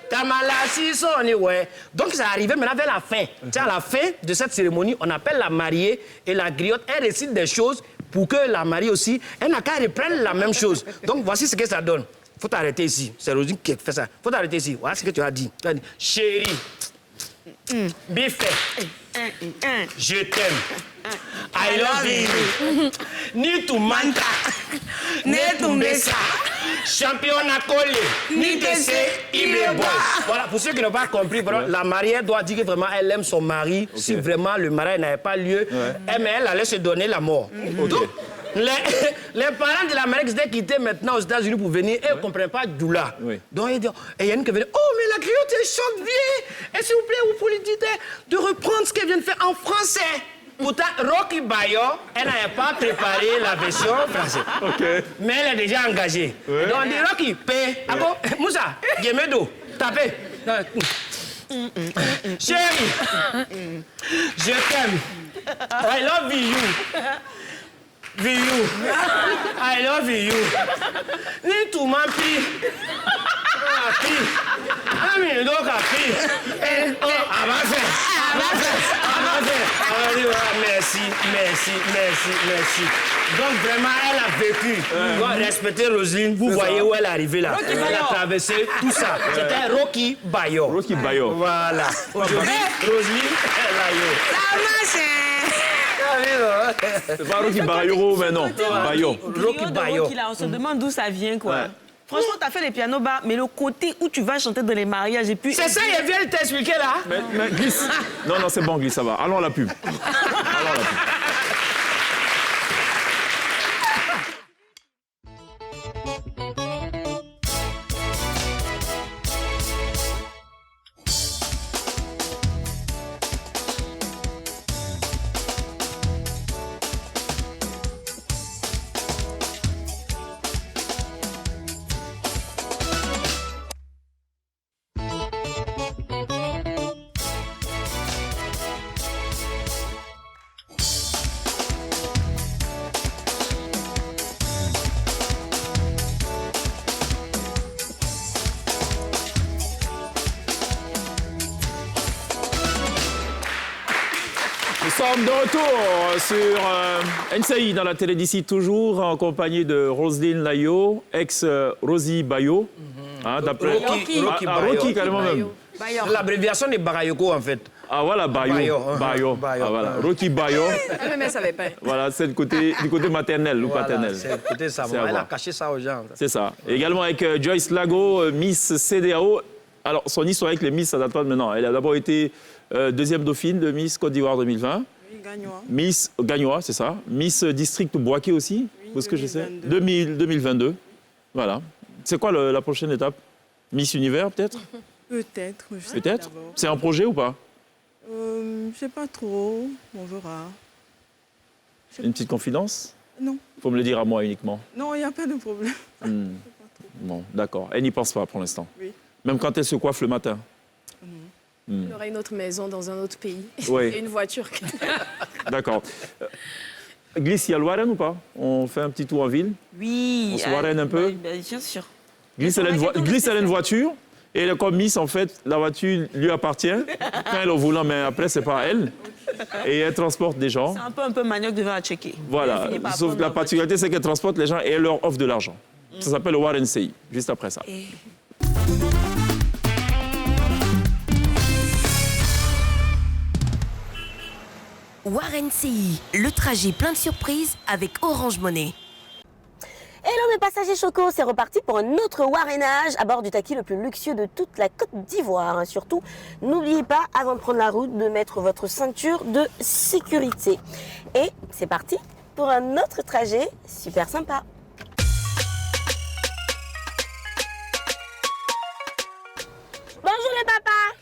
tama la sisoni, ouais. Donc, ça arrivait maintenant vers la fin. C'est à la fin de cette cérémonie, on appelle la mariée et la griotte, elle récite des choses pour que la mariée aussi, elle n'a qu'à reprendre la même chose. Donc, voici ce que ça donne. Faut t'arrêter ici. C'est Roselyne qui fait ça. Faut t'arrêter ici. Voilà ce que tu as dit. Tu as dit, chérie, Biffé, je t'aime. I love you. Ni tu manta, ni tu mbesa. Champion à coller, ni tessé, ibe boy. Voilà, pour ceux qui n'ont pas compris, la mariée doit dire que vraiment elle aime son mari. Si vraiment le mariage n'avait pas lieu, elle allait se donner la mort. Donc, les parents de la mariée qui s'étaient quittés maintenant aux États-Unis pour venir, ils ne comprennent pas Djoula. Donc, ils disent, et il y a une qui vient, oh, mais la griotte, elle chante bien. Et s'il vous plaît, vous pouvez lui dire de reprendre ce qu'elle vient de faire en français. Pourtant, Rocky Bayo, elle n'avait pas préparé la version française. Mais elle est déjà engagée. Donc, on dit, Rocky, paix. Ah bon, Moussa, Gemedo, tapez. Chérie, je t'aime. I love you. you. I love you. Ni tout m'a pris. Merci. Donc vraiment, elle a vécu. Donc respectez Roselyne, vous voyez où elle est arrivée là. Elle a traversé tout ça. C'était Rocky Bayo. Rocky Bayo. Voilà. Aujourd'hui, Roselyne, Ça marche. C'est pas Rocky Bayo, mais non. Bayo. Rocky Bayo. On se demande d'où ça vient, quoi. Ouais. Franchement, t'as fait les pianos bas, mais le côté où tu vas chanter dans les mariages et puis... c'est ça, il vient de t'expliquer là. Mais glisse. Non, c'est bon, glisse, ça va. Allons à la pub. Nous sommes de retour sur NCI dans la télé d'ici, toujours en compagnie de Roselyne Layo, ex-Rosie Bayo. D'après Rocky carrément même. L'abréviation de Barayoko en fait. Ah voilà, Bayo. Ah, voilà. Rocky Bayo. Mais elle savait pas. Voilà, c'est du côté maternel ou paternel. C'est le côté ça. Elle a caché ça aux gens. C'est ça. Également avec Joyce Lago, Miss CEDEAO. Alors, son histoire avec les Miss, ça date pas de maintenant. Elle a d'abord été deuxième dauphine de Miss Côte d'Ivoire 2020. Oui, Gagnois. Miss Gagnois, c'est ça. Miss District Boaké aussi, Oui, pour ce que je sais. 2022. 2022. Voilà. C'est quoi la prochaine étape? Miss Univers, peut-être? Peut-être. je sais Peut-être. d'abord. C'est un projet ou pas? Je sais pas trop. On verra. Une petite confidence? Non. Faut me le dire à moi uniquement. Non, il n'y a pas de problème. Bon, d'accord. Elle n'y pense pas pour l'instant. Oui. Même quand elle se coiffe le matin. Il aura une autre maison dans un autre pays. Oui. Et une voiture. D'accord. Glisse, il y a le Warren ou pas? On fait un petit tour en ville? Oui. On se warren un peu? Bien sûr. Glisse, elle a une voiture. Et elle est comme Miss, en fait, la voiture lui appartient. Quand elle est au volant, mais après, c'est pas elle. Et elle transporte des gens. C'est un peu manioc devant à checker. Voilà. Elle finit par Sauf prendre que la leur particularité, c'est qu'elle transporte les gens et elle leur offre de l'argent. Ça s'appelle le Warren CI, juste après ça. Warren CI, le trajet plein de surprises avec Orange Money. Hello mes passagers chocos, c'est reparti pour un autre Warrenage à bord du taxi le plus luxueux de toute la Côte d'Ivoire. Surtout, n'oubliez pas, avant de prendre la route, de mettre votre ceinture de sécurité. Et c'est parti pour un autre trajet super sympa. Bonjour les papas.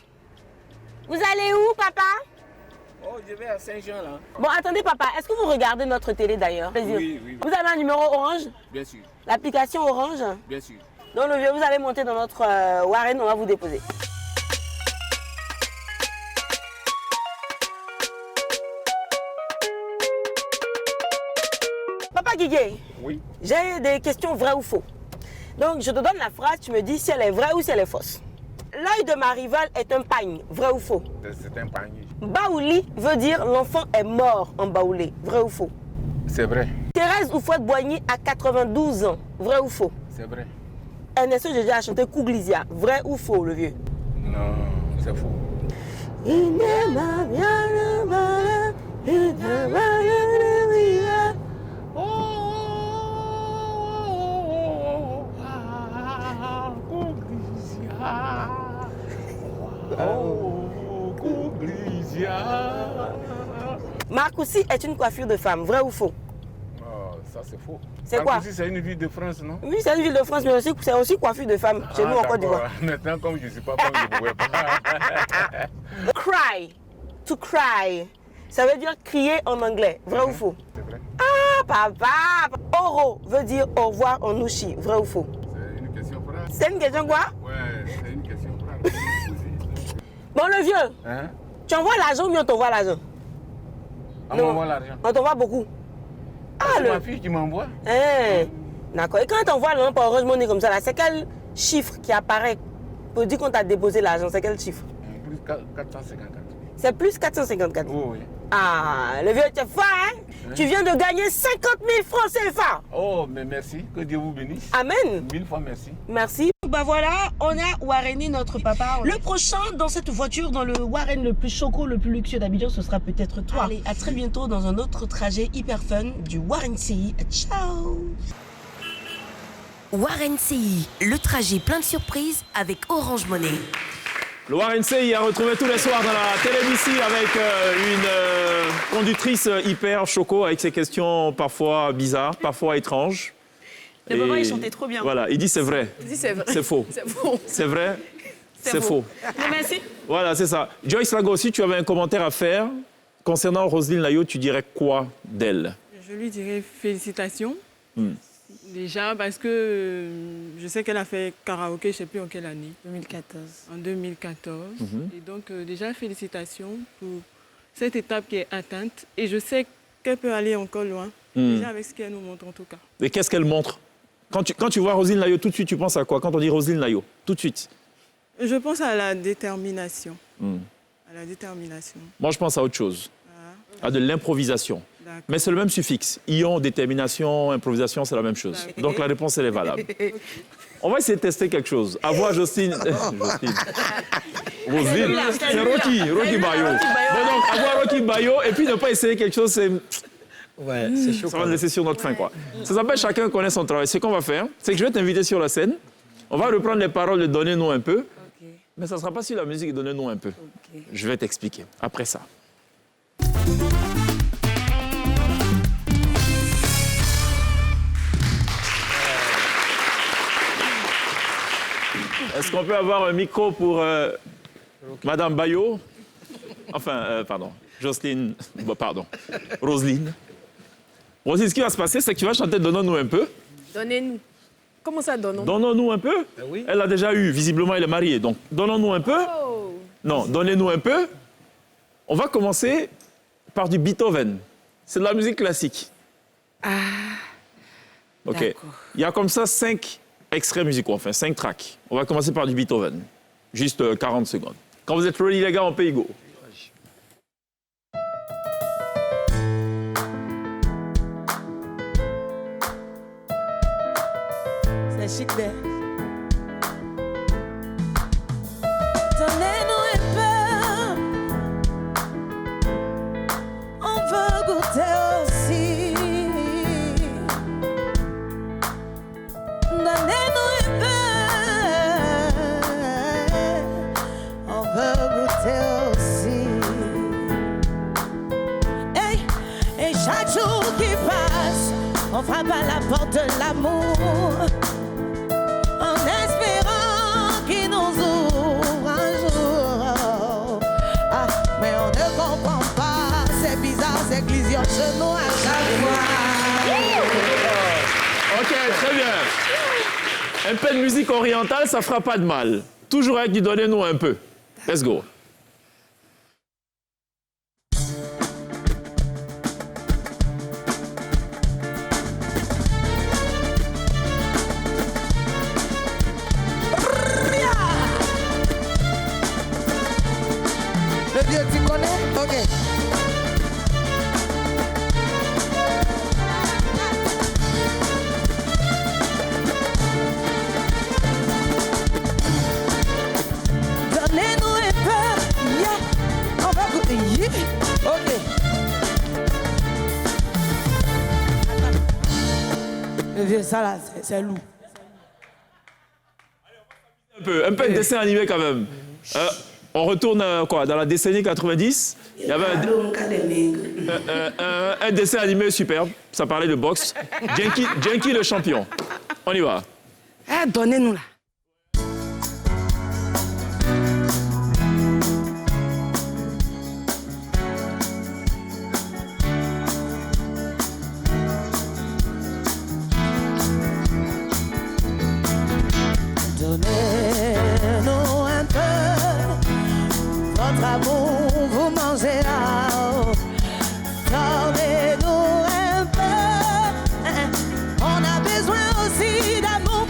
Vous allez où papa? Oh, je vais à Saint-Jean là. Bon attendez papa, est-ce que vous regardez notre télé d'ailleurs? Oui. Vous avez un numéro Orange? Bien sûr, L'application Orange? bien sûr. Donc le vieux, vous allez monter dans notre Warren, on va vous déposer. Papa Guigué, Oui. j'ai des questions vraies ou faux. Donc je te donne la phrase, tu me dis si elle est vraie ou si elle est fausse. L'œil de ma rivale est un pagne, vrai ou faux? C'est un panier. Baouli veut dire l'enfant est mort en baoulé, vrai ou faux? C'est vrai, Thérèse Houphouët-Boigny a 92 ans, vrai ou faux? c'est vrai. Ernesto Gégé a chanté Kouglisia, vrai ou faux le vieux? Non, c'est faux. Marcoussi est une coiffure de femme, vrai ou faux? Oh, ça c'est faux. C'est quoi? C'est une ville de France, non? Oui, c'est une ville de France, mais aussi, c'est aussi coiffure de femme chez nous en Côte d'Ivoire. Maintenant, comme je ne suis pas femme, je ne pouvais pas. Cry, to cry, ça veut dire crier en anglais, vrai ou faux? C'est vrai. Ah, papa! Oro veut dire au revoir en nouchi, vrai ou faux? C'est une question vraie. C'est une question quoi? Ouais, c'est une question vraie. Bon, le vieux, C'est ma fille qui m'envoie. D'accord. Et quand on voit l'an par Orange Money comme ça, là, c'est quel chiffre qui apparaît pour dire qu'on t'a déposé l'argent? C'est quel chiffre? Plus 454. C'est plus 454. Oh, oui. Ah, le vieux, tu es fort, hein? Tu viens de gagner 50 000 francs CFA. Oh, mais merci. Que Dieu vous bénisse. Amen. 1000 fois merci. Merci. Bah voilà, on a Warreni, notre papa. Le prochain dans cette voiture, dans le Warren le plus choco, le plus luxueux d'Abidjan, ce sera peut-être toi. Allez, à très bientôt dans un autre trajet hyper fun du Warren CI. Ciao. Warren CI, le trajet plein de surprises avec Orange Money. Le Warren CI a retrouvé tous les soirs dans la télévision avec une conductrice hyper choco avec ses questions parfois bizarres, parfois étranges. Le moment, il chantait trop bien. Voilà, il dit c'est vrai. Il dit c'est vrai. C'est faux. C'est faux. C'est vrai. C'est faux. Merci. Voilà, c'est ça. Joyce Lago, si tu avais un commentaire à faire concernant Roselyne Layo, tu dirais quoi d'elle? Je lui dirais félicitations. Déjà, parce que je sais qu'elle a fait karaoké, je ne sais plus en quelle année. 2014. En 2014. Et donc, déjà, félicitations pour cette étape qui est atteinte. Et je sais qu'elle peut aller encore loin, déjà avec ce qu'elle nous montre en tout cas. Et qu'est-ce qu'elle montre? Quand tu vois Roselyne Layo, tout de suite, tu penses à quoi? Quand on dit Roselyne Layo, tout de suite? Je pense à la détermination. À la détermination. Moi, je pense à autre chose. À de l'improvisation. Mais c'est le même suffixe. Ion, détermination, improvisation, c'est la même chose. Donc la réponse, elle est valable. On va essayer de tester quelque chose. À voir Jocelyne. Roselyne. C'est Rocky Bayo. Bon, donc, avoir Rocky Bayo et puis ne pas essayer quelque chose, c'est. Ouais, c'est chaud. Ça va nous laisser sur notre fin, quoi. Ça s'appelle chacun connaît son travail. Ce qu'on va faire, c'est que je vais t'inviter sur la scène. On va reprendre les paroles de Donnez-nous un peu. Mais ça ne sera pas sur la musique de Donnez-nous un peu. Je vais t'expliquer après ça. Est-ce qu'on peut avoir un micro pour Madame Bayo? Enfin, pardon, Jocelyne, pardon, Roselyne. Roselyne, ce qui va se passer, c'est que tu vas chanter Donnons-nous un peu. Donnez-nous. Comment ça, donnons? Donnons-nous un peu. Oui. Elle l'a déjà eu, visiblement, elle est mariée. Donc, donnons-nous un peu. Oh. Non, donnez-nous un peu. On va commencer par du Beethoven. C'est de la musique classique. OK. Il y a comme ça 5 extraits musicaux, enfin 5 tracks. On va commencer par du Beethoven. Juste 40 secondes. Quand vous êtes ready, les gars, on peut y go. C'est chic, ben. Donnez-nous un peu. On veut goûter aussi. Donnez-nous un peu. On veut goûter aussi. Hey, et chaque jour qui passe, on frappe à la porte de l'amour. En espérant qu'il nous ouvre un jour. Ah, mais on ne comprend pas. C'est bizarre, c'est glisse sur genou à chaque fois. OK, très bien. Un peu de musique orientale, ça fera pas de mal. Toujours avec du donnez-nous un peu. Let's go. Le vieux, tu connais? OK. Donnez-nous un peu. Yeah. On va goûter. Yeah. OK. Le vieux, ça là, c'est loup. Un peu de dessin animé quand même. On retourne quoi, dans la décennie 90. Il y avait un dessin animé superbe. Ça parlait de boxe. Genki le champion. On y va. Ah, donnez-nous là. Donnez-nous un peu votre amour, vous mangez là. Donnez-nous un peu aussi d'amour.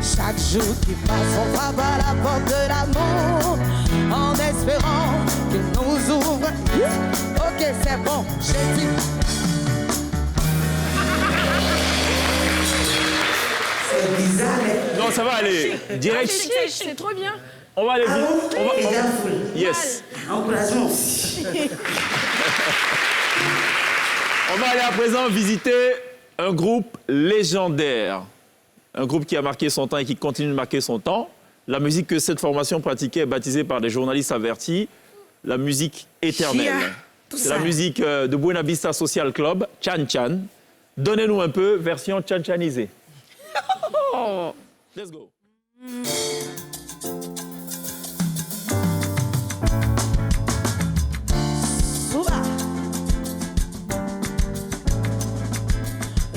Chaque jour qui passe, on frappe à la porte de l'amour en espérant qu'il nous ouvre. Ok, c'est bon, j'ai dit. C'est bizarre. Non, ça va aller. Direct. C'est trop bien. On va aller vite. On va... Yes. Encouragement aussi. On va aller à présent visiter un groupe légendaire. Un groupe qui a marqué son temps et qui continue de marquer son temps. La musique que cette formation pratiquait est baptisée par des journalistes avertis la musique éternelle. C'est la musique de Buena Vista Social Club, Chan Chan. Donnez-nous un peu, version Chan Chanisée. Let's go.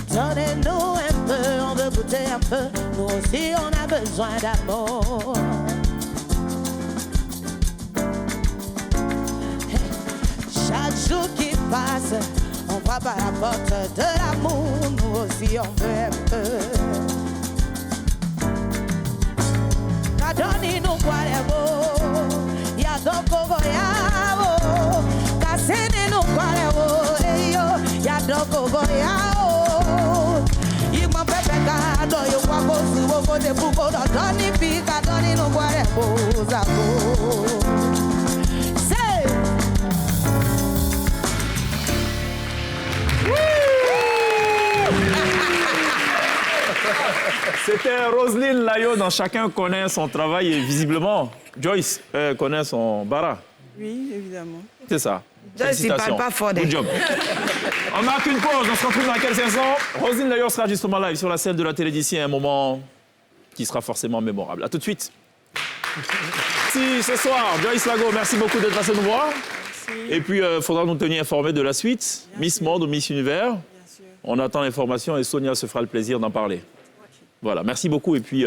Donnez-nous un peu, on veut goûter un peu. Nous aussi, on a besoin d'amour. Chaque jour qui passe, on frappe à la porte de l'amour. Nous aussi, on veut un peu. Kadoni-nous quoi les beaux, y'a doko goyao. Kasene-nous quoi les beaux, y'a doko goyao. C'était Roselyne Layo dans Chacun connaît son travail et visiblement Joyce connaît son bara. Oui, évidemment. C'est ça. Joyce, il parle pas fort. Good job. On marque une pause, on se retrouve dans quelques instants. Roselyne Layo sera justement live sur la scène de la télé d'ici un moment qui sera forcément mémorable. A tout de suite. Si ce soir, Joyce Lago, merci beaucoup d'être passé nous voir. Merci. Et puis, il faudra nous tenir informés de la suite. Bien Miss sûr. Monde ou Miss Univers. Bien sûr. On attend l'information et Sonia se fera le plaisir d'en parler. Okay. Voilà, merci beaucoup et puis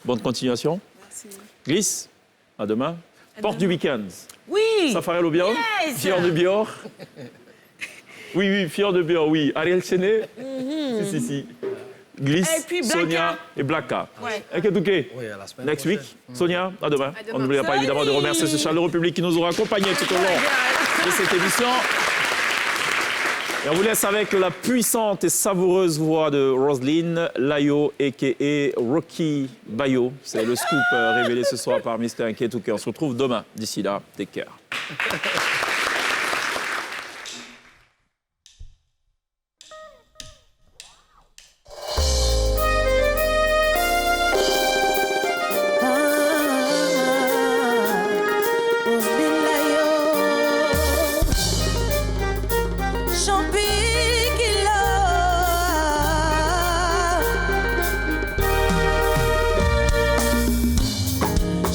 bonne continuation. Merci. Glisse, à demain. Porte du week-end. Oui. Safari Lobior. Yes. Fior de Bior. Oui, Fior de Bior, oui. Ariel Chenet. Si. Glisse, et puis Sonia et Blacka. Ouais. Eketouké. Oui, next week. Sonia, à demain. On n'oubliera pas évidemment de remercier ce chaleureux public qui nous aura accompagnés tout au long de cette émission. Et on vous laisse avec la puissante et savoureuse voix de Roselyne Layo, a.k.a. Rocky Bayo. C'est le scoop révélé ce soir par Mr. Eketouké. On se retrouve demain. D'ici là, take care.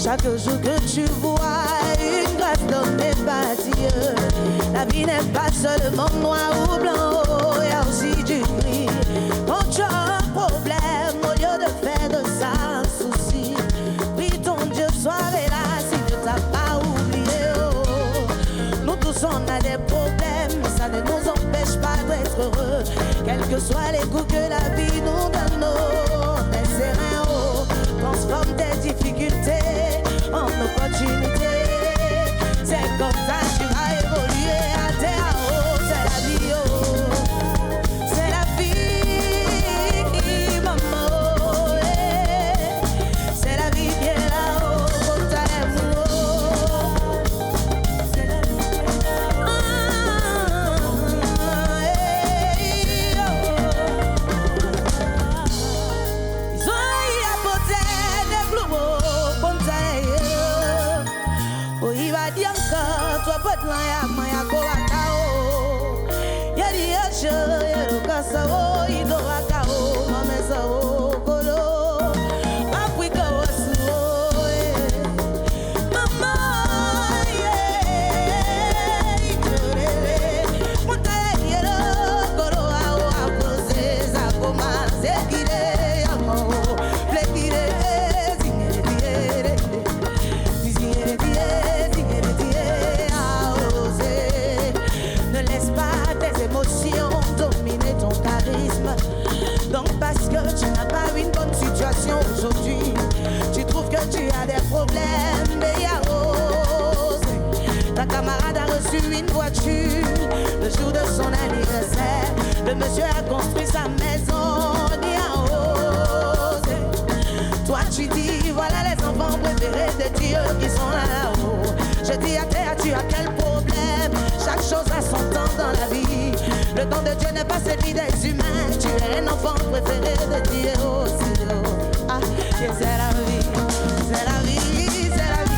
Chaque jour que tu vois une grâce donnée par Dieu, la vie n'est pas seulement noir ou blanc, il y a aussi du gris. Quand tu as un problème, au lieu de faire de ça un souci, prie ton Dieu, sois là si Dieu t'a pas oublié. Oh. Nous tous on a des problèmes, mais ça ne nous empêche pas d'être heureux. Quels que soient les coups que la vie nous donne, on est serein. Oh. Transforme tes difficultés en opportunité. C'est comme ça que tu vas évoluer à terre. Oh, c'est la vie, oh. C'est la vie, maman. Yeah. C'est la vie qui est là, oh, pour ta c'est la vie qui est là, ils ont apporté des plumeaux. Toi pot la maya ko akao yari yasho yero kasao ido akao mamesa o kolo Africa wasu mama ikorele mutale yero kolo ao apose zakoma zekire yamo plekire zingere ne laisse pas tes émotions dominer ton charisme. Donc parce que tu n'as pas une aujourd'hui, tu trouves que tu as des problèmes, mais y'a ta camarade a reçu une voiture le jour de son anniversaire. Le monsieur a construit sa maison, toi tu dis, voilà les enfants préférés de Dieu qui sont là-haut. Je dis à terre, tu as quel problème? Chaque chose a son temps dans la vie. Le temps de Dieu n'est pas celui des humains. Tu es un enfant préféré de Dieu aussi. Ah, c'est la vie, c'est la vie, c'est la vie.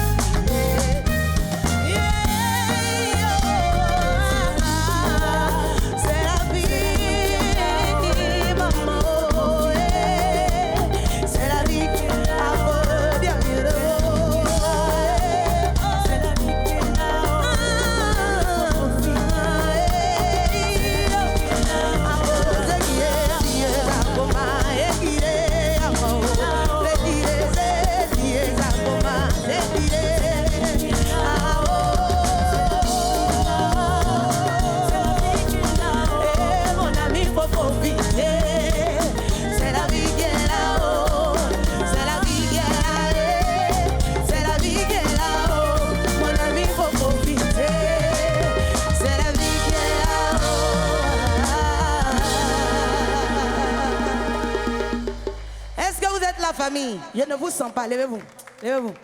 Famille, je ne vous sens pas, levez-vous, levez-vous.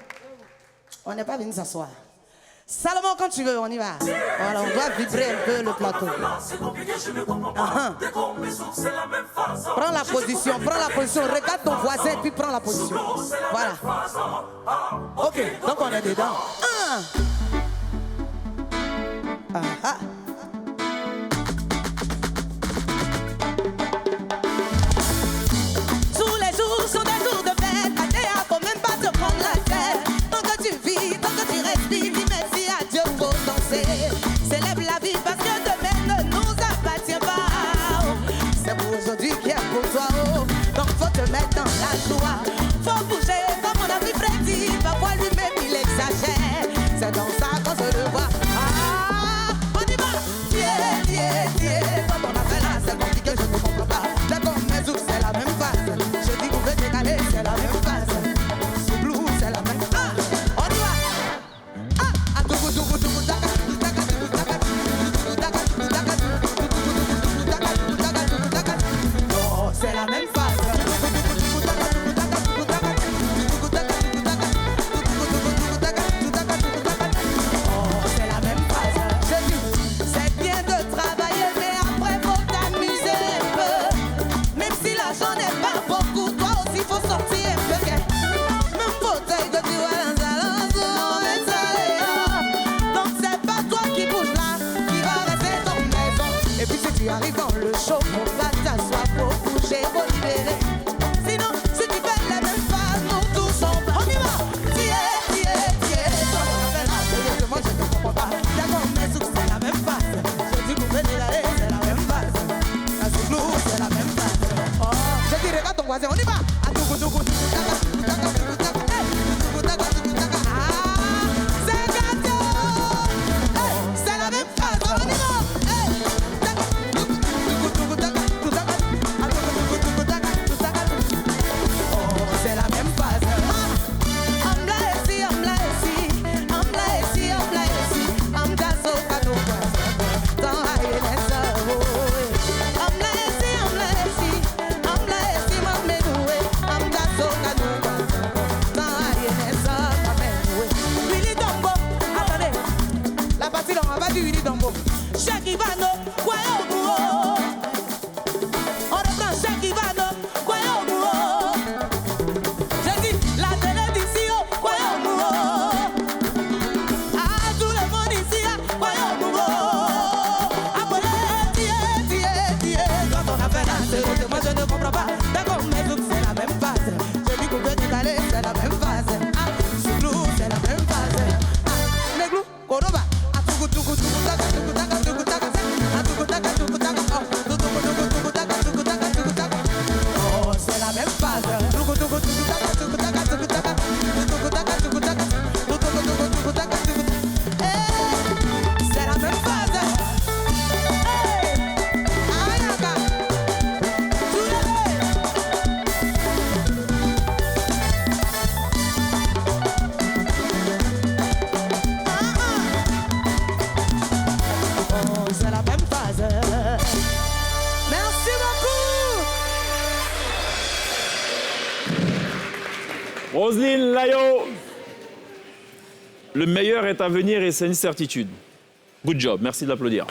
On n'est pas venu s'asseoir. Salomon, quand tu veux, on y va. Voilà, on doit vibrer un peu le plateau. Prends la position, regarde ton voisin puis prends la position. Voilà. Ok, donc on est dedans. Célèbre la vie parce que demain ne nous appartient pas. C'est pour aujourd'hui qui est pour toi. Donc faut te mettre dans la joie. Faut bouger comme mon ami Freddy. Parfois lui-même il exagère. C'est dans ça qu'on se le voit. Ah, on y va. Tiens. Comme on a fait là, c'est compliqué, je ne comprends pas. D'accord, mes ouf, c'est la même phase. Je dis qu'on veut décaler, c'est la même phase. Sous blue, c'est la même. On y va. C'est la même phase. C'est la même phase. Je dis, c'est bien de travailler, mais après faut t'amuser un peu. Même si l'argent n'est pas beaucoup, toi aussi faut sortir un peu. Même fauteuil de tu vois dans un donc c'est pas toi qui bouge là, qui va rester dans la maison. Et puis si tu arrives dans le show, on va t'asseoir pour bouger, pour libérer. Sinon, si tu fais la même phase, nous tous on y va. Tiens. Moi je ne comprends pas. D'accord, mais c'est la même phase. Je dis qu'on veut dégaler, c'est la même phase. La souglou, c'est la même phase. Oh, je dis regarde ton voisin, on y va. C'est la même phase, on y va. C'est la même phase. I'm lazy. I'm just so don't hide it. I'm lazy, my way. I'm just so don't hide it. Willy Dombo, attendez. La partie on va du Willy Dombo. Cheikh Ivano, quoi au bout. On reprend Cheikh Ivano, quoi au bout. J'ai dit la télé d'ici, quoi au bout. Ah, tout le monde ici, quoi au bout. Appelez, tiens. Quand on a fait la série, moi je ne comprends pas. D'accord, mais c'est la même phase. Je dis qu'on veut décaler, c'est la même phase. Ah, sous blue, c'est la même phase. Ah, les glous, Koroba. Oh, c'est la même phase. C'est la même phase. Ayaka. Roselyne Layo. Le meilleur est à venir et c'est une certitude. Good job, merci de l'applaudir.